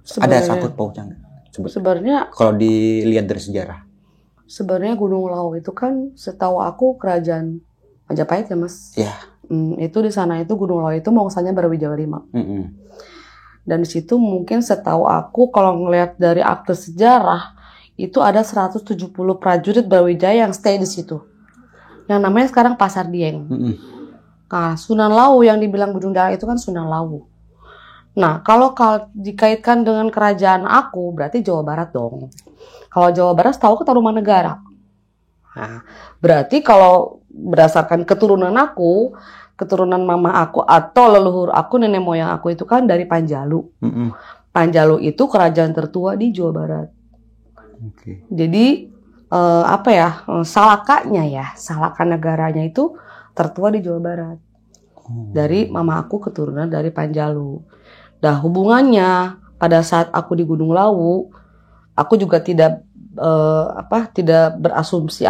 Ada sangkut pautnya nggak? Sebenarnya kalau dilihat dari sejarah. Sebenarnya Gunung Lau itu kan setahu aku kerajaan Majapahit ya mas. Iya. Itu di sana itu Gunung Lau itu mangsanya Brawijaya 5. Dan di situ mungkin setahu aku kalau ngelihat dari akte sejarah itu ada 170 prajurit Brawijaya yang stay di situ. Yang namanya sekarang Pasar Dieng. Nah, Sunan Lau yang dibilang Gunung Dalang itu kan Sunan Lau. Nah, kalau dikaitkan dengan kerajaan aku, berarti Jawa Barat dong. Kalau Jawa Barat tahu ke Tarumanegara. Nah, berarti kalau berdasarkan keturunan aku, keturunan mama aku atau leluhur aku, nenek moyang aku itu kan dari Panjalu. Panjalu itu kerajaan tertua di Jawa Barat. Jadi Salaka negaranya itu tertua di Jawa Barat. Dari mama aku keturunan dari Panjalu. Nah hubungannya pada saat aku di Gunung Lawu, aku juga tidak berasumsi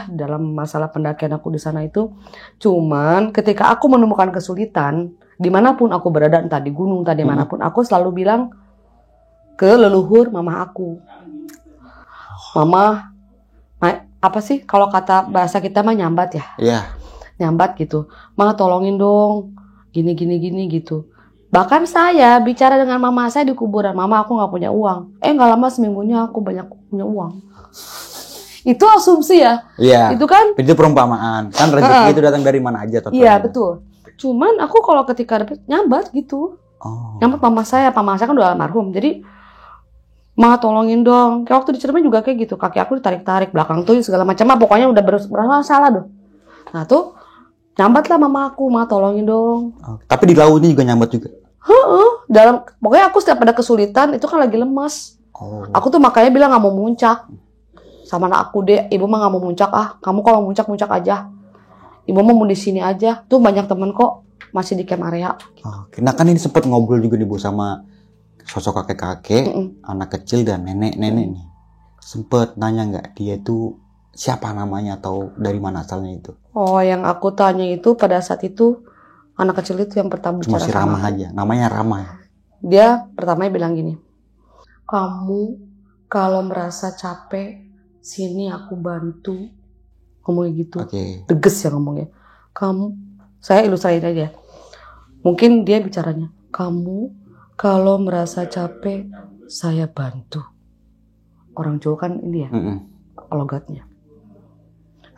dalam masalah pendakian aku di sana itu. Cuman ketika aku menemukan kesulitan, dimanapun aku berada, entah di gunung, entah dimanapun, aku selalu bilang ke leluhur mama aku. Mama, kalau kata bahasa kita mah nyambat ya? Nyambat gitu. Ma tolongin dong, gini gitu. Bahkan saya bicara dengan mama saya di kuburan, mama aku nggak punya uang. Nggak lama seminggunya aku banyak punya uang. Itu asumsi ya. Iya. Itu kan? Itu perumpamaan. Kan rezeki itu datang dari mana aja. Iya betul. Cuman aku kalau ketika dapet nyambat gitu. Nyambat mama saya kan udah almarhum. Jadi, ma tolongin dong. Kayak waktu di Cirebon juga kayak gitu. Kaki aku ditarik-tarik, belakang tuh segala macam. Pokoknya udah bermasalah tuh. Nah tuh, nyambat lah mama aku, ma tolongin dong. Tapi di laut ini juga nyambat juga? Pokoknya aku setiap ada kesulitan, itu kan lagi lemas. Aku tuh makanya bilang gak mau muncak. Sama anak aku deh, ibu mah gak mau muncak kamu kalau muncak aja. Ibu mau di sini aja. Tuh banyak temen kok masih di camp area. Nah kan ini sempet ngobrol juga nih Bu sama sosok kakek-kakek, anak kecil dan nenek-nenek nih. Sempet nanya nggak dia itu siapa namanya atau dari mana asalnya itu? Yang aku tanya itu pada saat itu anak kecil itu yang pertama cuma bicara si Ramah aja, namanya Ramah. Dia pertamanya bilang gini, kamu kalau merasa capek sini aku bantu. Ngomongnya gitu. Tegas ya ngomongnya. Saya ilustrasi aja. Mungkin dia bicaranya, kamu kalau merasa capek, saya bantu. Orang Jawa kan ini ya, logatnya.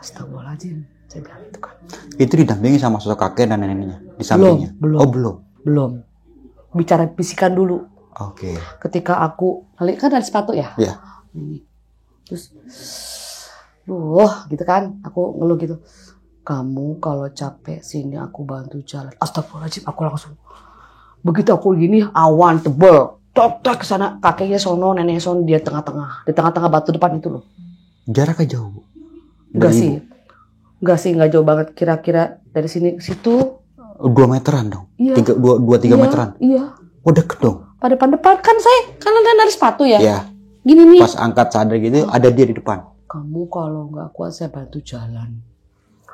Astagfirullahaladzim, saya bilang itu kan. Itu didampingi sama sosok kakek dan neneknya di sampingnya? Belum. Bicara bisikan dulu. Ketika aku, kan ada sepatu ya? Iya. Terus, gitu kan, aku ngeluh gitu. Kamu kalau capek sini aku bantu jalan. Astagfirullahaladzim, aku langsung. Begitu aku gini, awan tebel. Tok ke sana, kakeknya sono, neneknya sono, dia tengah-tengah. Di tengah-tengah batu depan itu loh. Jaraknya jauh, Bu? Enggak sih, enggak jauh banget. Kira-kira dari sini ke situ 2 meteran dong? Iya. 2-3 meteran? Iya. Deket dong? Pada depan kan saya, kan ada sepatu ya? Iya. Gini nih. Pas angkat sadar gitu, ada dia di depan. Kamu kalau nggak kuat saya bantu jalan.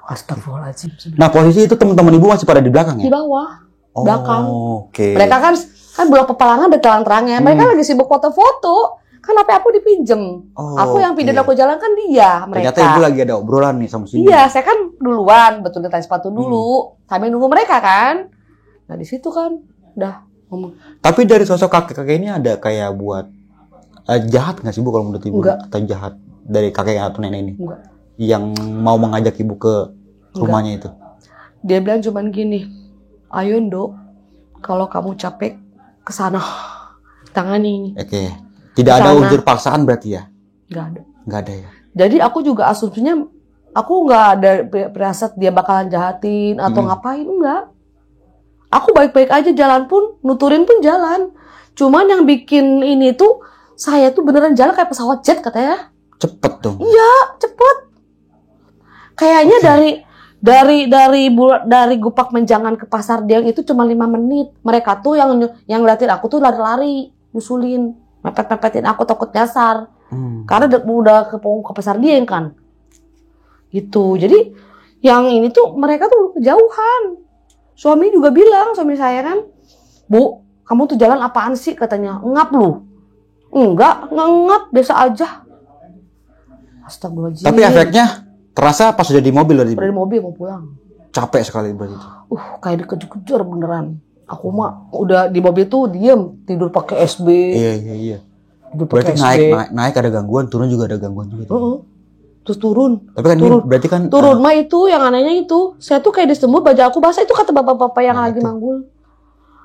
Astagfirullahaladzim. Nah posisi itu teman-teman ibu masih pada di belakang ya? Di bawah, belakang. Mereka kan blok peperangan ada terang-terangnya. Mereka lagi sibuk foto-foto. Kan HP aku dipinjem. Aku yang pindahin aku jalan kan dia. Mereka. Ternyata ibu lagi ada obrolan nih sama sini. Iya, saya kan duluan, betulin tali sepatu dulu. Sambil nunggu mereka kan. Nah di situ kan udah ngomong. Tapi dari sosok kakek-kakek ini ada kayak buat jahat nggak sih Bu kalau menurut ibu? Enggak. Atau jahat dari kakek atau nenek ini? Enggak. Yang mau mengajak ibu ke rumahnya itu? Dia bilang cuman gini, ayo Ndok, kalau kamu capek kesana, tangani. Tidak ada unsur paksaan berarti ya? Nggak ada ya? Jadi aku juga asumsinya, aku nggak ada perasaan dia bakalan jahatin atau ngapain, enggak. Aku baik-baik aja, jalan pun, nuturin pun jalan. Cuman yang bikin ini tuh, saya tuh beneran jalan kayak pesawat jet katanya. Cepet dong? Iya, cepet. Kayaknya dari Gupak Menjangan ke Pasar Diang itu cuma 5 menit. Mereka tuh yang ngeliatin aku tuh lari-lari, nyusulin, mepet-mepetin aku takut nyasar. Karena udah ke Pasar Diang kan. Gitu. Jadi yang ini tuh mereka tuh kejauhan. Suami juga bilang, suami saya kan, Bu, kamu tuh jalan apaan sih katanya? Ngap lu? Enggak ngap, biasa aja. Astagfirullahaladzim. Tapi efeknya terasa pas sudah di mobil berarti? Udah di mobil mau pulang. Capek sekali berarti. Kayak dikejar-kejar beneran. Aku mah udah di mobil tuh diem, tidur pakai SB. Iya. Tidur berarti pakai naik ada gangguan, turun juga ada gangguan juga. Terus turun. Tapi kan turun. Ini berarti kan turun mah itu yang anehnya itu. Saya tuh kayak disemut, baju aku basah, itu kata bapak-bapak yang lagi manggul.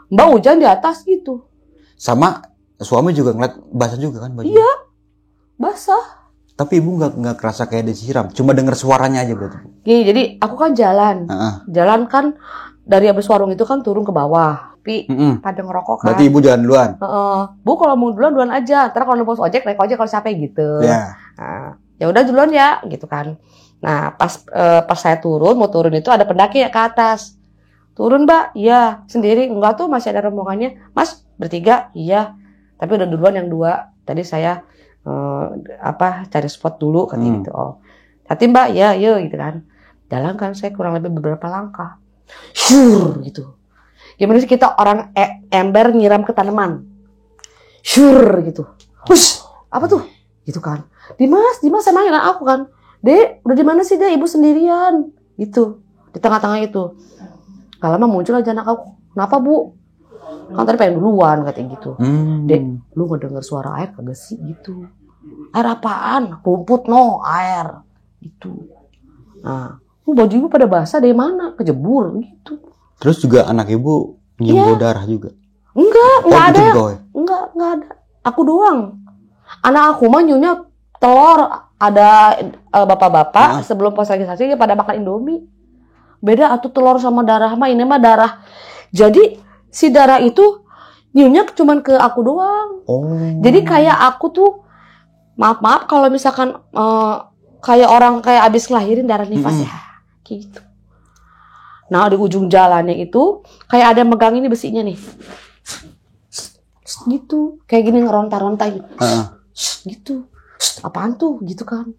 Mbak hujan di atas gitu. Sama suami juga ngeliat basah juga kan baju? Iya. Basah. Tapi ibu nggak kerasa kayak disiram, cuma denger suaranya aja berarti. Gini, jadi aku kan jalan. Jalan kan dari habis warung itu kan turun ke bawah. Tapi pada ngerokok kan. Berarti ibu jalan duluan? Bu kalau mau duluan aja. Ntar kalau bos ojek naik ojek kalau capek gitu. Yeah. Nah, ya udah duluan ya gitu kan. Nah pas saya mau turun itu ada pendaki ya ke atas. Turun Mbak? Iya. Sendiri? Enggak tuh, masih ada rombongannya. Mas bertiga? Iya. Tapi udah duluan yang 2. Tadi saya cari spot dulu kan gitu. Hati Mbak, ya yuk gitu kan. Jalan kan saya kurang lebih beberapa langkah. Syur gitu. Gimana sih kita orang ember nyiram ke tanaman. Syur gitu. Hush, apa tuh? Gitu kan. Dimas saya manggil aku kan. Dek, udah di mana sih Dek? Ibu sendirian. Gitu. Di tengah-tengah itu. Gak lama muncul aja anak aku. Kenapa Bu? Kan tadi pengen duluan katanya gitu. Hmm. Dek, lu ngedenger suara air kagak sih gitu. Air apaan? Rumput no, air. Gitu. Nah, baju ibu pada basah dari mana? Kejebur gitu. Terus juga anak ibu nyium darah juga. Enggak ada. gitu, Boy. Enggak ada. Aku doang. Anak aku mah nyunya telur. Ada bapak-bapak sebelum pas lagi saksi pada makan Indomie. Beda atuh telur sama darah mah, ini mah darah. Jadi si darah itu nyunya cuman ke aku doang. Jadi kayak aku tuh maaf kalau misalkan kayak orang kayak abis ngelahirin darah nifas ya. Kayak gitu. Nah di ujung jalannya itu kayak ada megang ini besinya nih. Gitu. Kayak gini ngeronta-ronta gitu. Gitu. Apaan tuh? Gitu kan.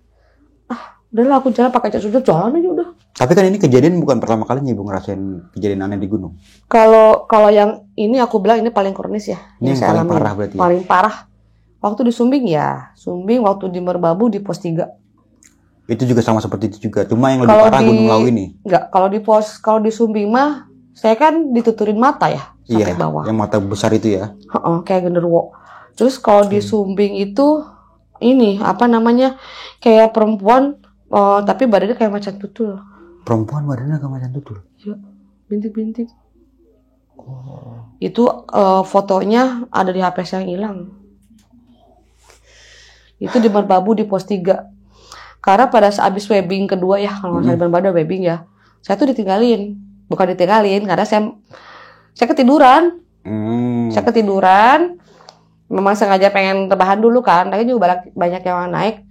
Udahlah aku jalan pakai jas hujan, jalan aja udah. Tapi kan ini kejadian bukan pertama kalinya ibu ngerasain kejadian aneh di gunung. Kalau yang ini aku bilang ini paling kronis ya. Ini yang paling parah berarti. Paling parah. Waktu di Sumbing ya. Sumbing, waktu di Merbabu di pos 3. Itu juga sama seperti itu juga. Cuma yang lebih parah Gunung Lawu ini. Enggak, kalau di Sumbing mah saya kan dituturin mata ya sampai bawah. Yang mata besar itu ya. Kayak genderuwo. Terus kalau di Sumbing itu ini apa namanya? Kayak perempuan tapi badannya kayak macan tutul. Perempuan badannya kayak macan tutul. Iya. Bintik-bintik. Itu fotonya ada di HP saya yang hilang. Itu di Merbabu di pos 3. Karena pada saat habis webbing kedua ya, kalau nggak salah pada webbing ya, saya tuh ditinggalin. Bukan ditinggalin, karena saya ketiduran. Saya ketiduran. Memang sengaja pengen rebahan dulu kan, tapi juga banyak yang naik.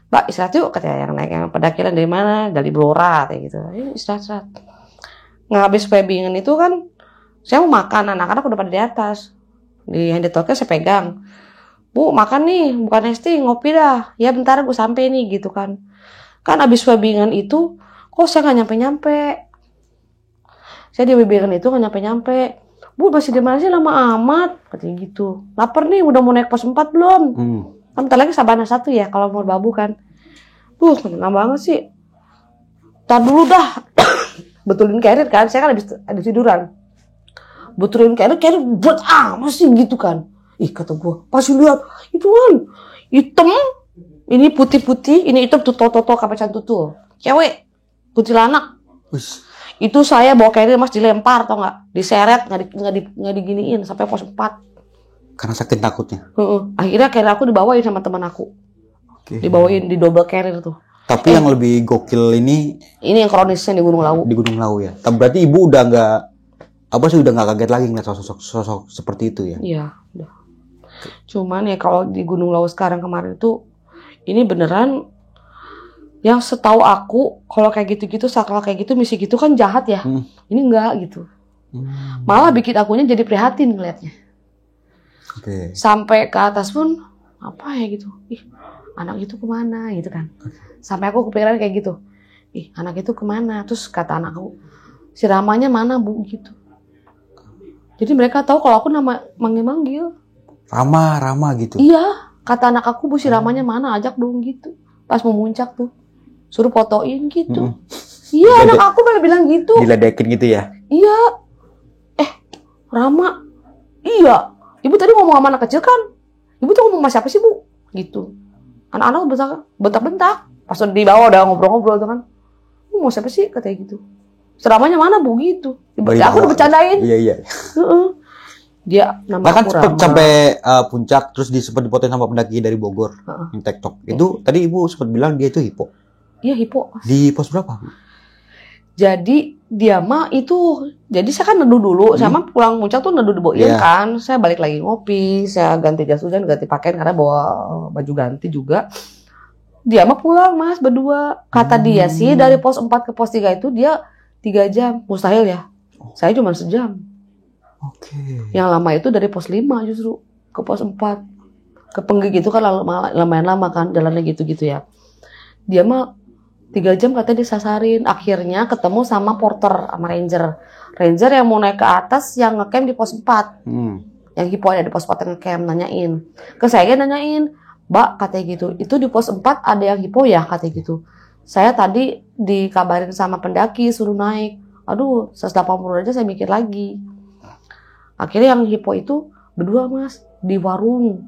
Mbak istirahat yuk, katanya yang naik yang pendakiran dari mana? Dari Blora kayak gitu. Ayo istirahat. Nggak habis webbingan itu kan, saya mau makan, anak-anak udah pada di atas. Di handtalknya saya pegang. Bu makan nih, bukan nesting, ngopi dah. Ya bentar gue sampai nih gitu kan. Kan abis webbingan itu, kok saya nggak nyampe-nyampe. Saya di webbingan itu nggak nyampe-nyampe. Bu masih di mana sih lama amat, katanya gitu. Lapar nih, udah mau naik pos 4 belum? Kan bentar lagi Sabana 1 ya, kalau mau Babu kan. Kenapa banget sih. Tar dulu dah. Betulin carrier kan, saya kan habis tiduran. Betulin carrier buat apa sih gitu kan. Ih kata gue, pasti lihat itu kan hitam, ini putih-putih, ini hitam tuh toto kapacan tutul, cewek, kuntilanak. Itu saya bawa carrier mas dilempar tau nggak, diseret nggak diginiin sampai pos 4. Karena saking takutnya. Akhirnya carrier aku dibawain sama teman aku, dibawain di double carrier tuh. Tapi yang lebih gokil ini yang kronisnya di Gunung Lawu. Di Gunung Lawu ya. Tapi berarti ibu udah nggak kaget lagi ngeliat sosok seperti itu ya? Iya, udah. Cuman ya kalau di Gunung Lawu sekarang kemarin itu ini beneran yang setahu aku kalau kayak gitu-gitu sakral kayak gitu misi gitu kan jahat ya. Ini enggak gitu. Malah bikin akunya jadi prihatin ngeliatnya. Sampai ke atas pun apa ya gitu. Ih, anak itu kemana gitu kan. Sampai aku kepikiran kayak gitu. Ih, anak itu kemana? Terus kata anak aku, si Ramanya mana bu gitu. Jadi mereka tahu kalau aku nama manggil-manggil. Rama gitu. Iya, kata anak aku bu si Ramanya mana, ajak dong gitu. Pas mau muncak tuh, suruh fotoin gitu. Iya, anak aku malah bilang gitu. Diledekin gitu ya? Iya. Rama. Iya. Ibu tadi ngomong sama anak kecil kan? Ibu tuh ngomong sama siapa sih bu? Gitu. Anak-anak bentak-bentak. Pas di bawah udah ngobrol-ngobrol tuh kan. Mau siapa sih katanya gitu. Seramanya mana bu gitu. Aku udah bercandain. Iya. Dia nama bahkan aku Rama. Sampai puncak terus sempat dipotoin sama pendaki dari Bogor yang TikTok. Itu tadi ibu sempat bilang dia itu hipo. Iya hipo. Di pos berapa? Jadi dia mah itu, jadi saya kan neduh dulu, sama pulang puncak tuh neduh dibawain kan. Saya balik lagi ngopi, saya ganti jas hujan, ganti pakaian karena bawa baju ganti juga. Dia mah pulang mas berdua. Kata dia sih dari pos 4 ke pos 3 itu dia 3 jam, mustahil ya. Saya cuma sejam. Yang lama itu dari pos 5 justru ke pos 4 ke Penggig itu kan lumayan lama kan jalannya gitu-gitu ya. Dia mah 3 jam katanya disasarin. Akhirnya ketemu sama porter sama ranger yang mau naik ke atas yang ngecamp di pos 4. Yang hipo ada di pos 4 yang ngecamp nanyain. Ke saya nanyain, Mbak katanya gitu, itu di pos 4 ada yang hipo ya katanya gitu. Saya tadi dikabarin sama pendaki suruh naik. Aduh 180 aja saya mikir lagi. Akhirnya yang hipo itu berdua Mas di warung.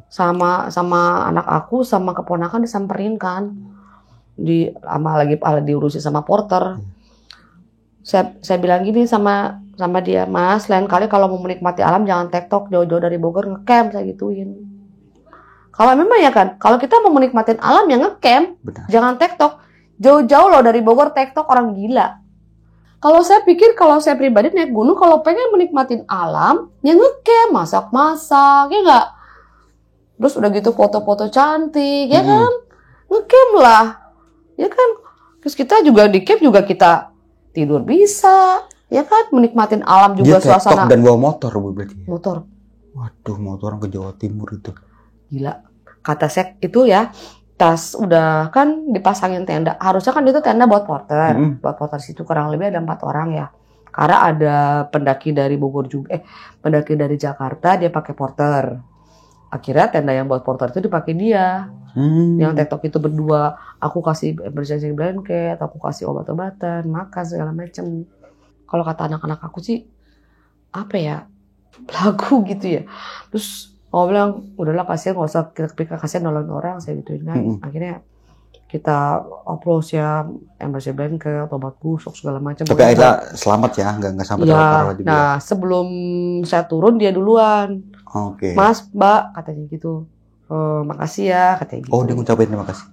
Sama anak aku sama keponakan disamperin kan. Lagi diurusin sama porter. Saya bilang gini sama dia, Mas, lain kali kalau mau menikmati alam jangan TikTok jauh-jauh dari Bogor, ngecamp, saya gituin. Kalau memang ya kan, kalau kita mau menikmatin alam ya ngecamp, jangan TikTok. Jauh-jauh loh dari Bogor TikTok, orang gila. Kalau saya pikir, kalau saya pribadi naik gunung, kalau pengen menikmatin alam, ya ngecamp, masak-masak, ya nggak? Terus udah gitu foto-foto cantik, ya kan? Ngecamp lah, ya kan? Terus kita juga di camp juga kita tidur bisa, ya kan? Menikmatin alam juga. Dia suasana. TikTok dan bawa motor Bu berarti. Motor. Waduh, motoran ke Jawa Timur itu. Gila. Kata saya itu ya, tas udah kan dipasangin tenda. Harusnya kan itu tenda buat porter. Buat porter situ kurang lebih ada 4 orang ya. Karena ada pendaki dari Bogor juga, pendaki dari Jakarta dia pakai porter. Akhirnya tenda yang buat porter itu dipakai dia. Yang TikTok itu berdua, aku kasih emergency blanket, aku kasih obat-obatan, makan segala macem. Kalau kata anak-anak aku sih, apa ya, lagu gitu ya. Terus aku bilang, udahlah kasihan, nggak usah kita kasihan nolongin orang, saya gituin kan. Akhirnya kita upload ya emergency blanket, obat busuk segala macam. Tapi akhirnya selamat ya, nggak sampai terluka juga. Nah sebelum saya turun dia duluan. Oke. Mas, Mbak, katanya gitu. Makasih ya, katanya gitu. Oh, dia ngucapin terima kasih.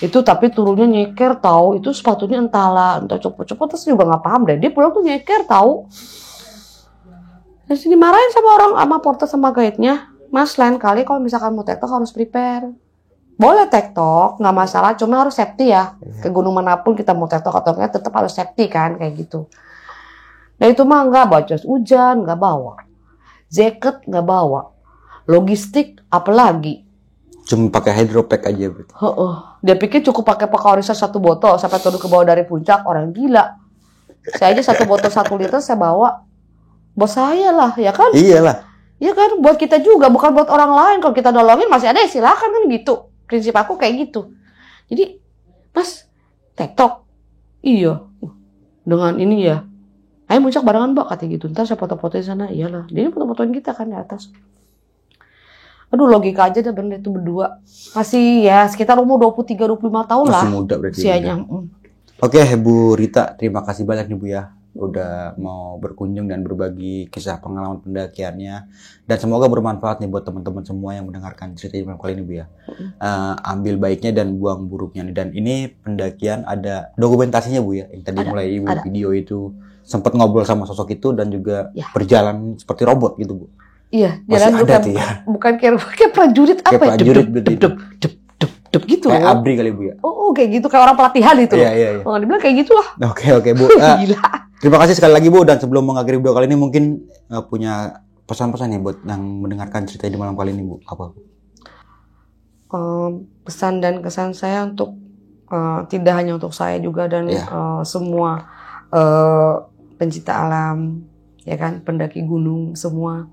Itu tapi turunnya nyeker tahu, itu sepatunya entah copot-copot, terus juga nggak paham deh. Dia pulang tuh nyeker tahu. Terus dimarahin sama orang, sama porter sama guide-nya. Mas, lain kali kalau misalkan mau TikTok harus prepare. Boleh TikTok, nggak masalah, cuma harus safety ya. Ke gunung manapun kita mau TikTok atau enggak, tetap harus safety kan, kayak gitu. Nah itu mah nggak bawa jas hujan, nggak bawa. Jaket nggak bawa. Logistik apalagi. Cuma pakai hydropack aja berarti. Dia pikir cukup pakai Pocarisan 1 botol sampai turun ke bawah dari puncak, orang gila. Saya aja 1 botol 1 liter saya bawa. Buat saya lah, ya kan? Iyalah. Iya kan, buat kita juga, bukan buat orang lain. Kalau kita nolongin masih ada ya silakan kan gitu. Prinsip aku kayak gitu. Jadi, Mas, TikTok. Iya. Dengan ini ya. Ayo puncak barengan Mbak, katanya gitu. Ntar saya foto-foto di sana. Iyalah. Dia foto-fotoin kita kan di atas. Aduh, logika aja dah bener itu berdua. Masih ya sekitar umur 23-25 tahun lah. Masih muda berarti. Usianya. Oke, Bu Rita, terima kasih banyak nih Bu ya. Udah mau berkunjung dan berbagi kisah pengalaman pendakiannya. Dan semoga bermanfaat nih buat teman-teman semua yang mendengarkan cerita malam kali ini Bu ya. Ambil baiknya dan buang buruknya nih. Dan ini pendakian ada dokumentasinya Bu ya. Yang tadi mulai Ibu video itu sempat ngobrol sama sosok itu dan juga berjalan seperti robot gitu Bu. Iya, jalan bukan kayak prajurit apa ya? Dep gitu. Kayak abri kali Bu ya. Oh, kayak gitu kayak orang pelatihan itu. Iya. Oh, dibilang kayak gitulah. Oke Bu. Gila. Terima kasih sekali lagi Bu, dan sebelum mengakhiri video kali ini mungkin punya pesan-pesan ya buat yang mendengarkan cerita di malam kali ini Bu. Apa Bu? Pesan dan kesan saya untuk tidak hanya untuk saya juga dan semua pencinta alam, ya kan, pendaki gunung semua.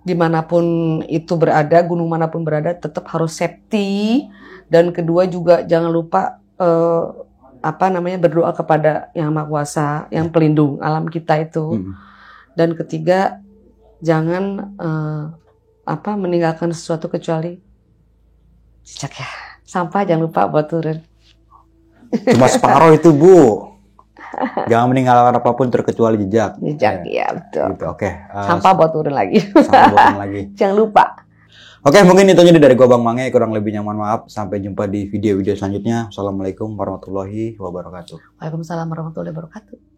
Dimanapun itu berada, gunung manapun berada, tetap harus safety. Dan kedua juga jangan lupa berdoa kepada Yang Maha Kuasa, yang pelindung alam kita itu. Dan ketiga, jangan meninggalkan sesuatu kecuali jejak ya. Sampah jangan lupa buat turun. Cuma separuh itu Bu. Jangan meninggalkan apapun terkecuali jejak. Jejak, ya betul. Gitu, oke. Sampah buat turun lagi. Sampah buat turun lagi. Jangan lupa. Oke, mungkin itu aja dari gua Bang Mange. Kurang lebihnya mohon maaf. Sampai jumpa di video-video selanjutnya. Assalamualaikum warahmatullahi wabarakatuh. Waalaikumsalam warahmatullahi wabarakatuh.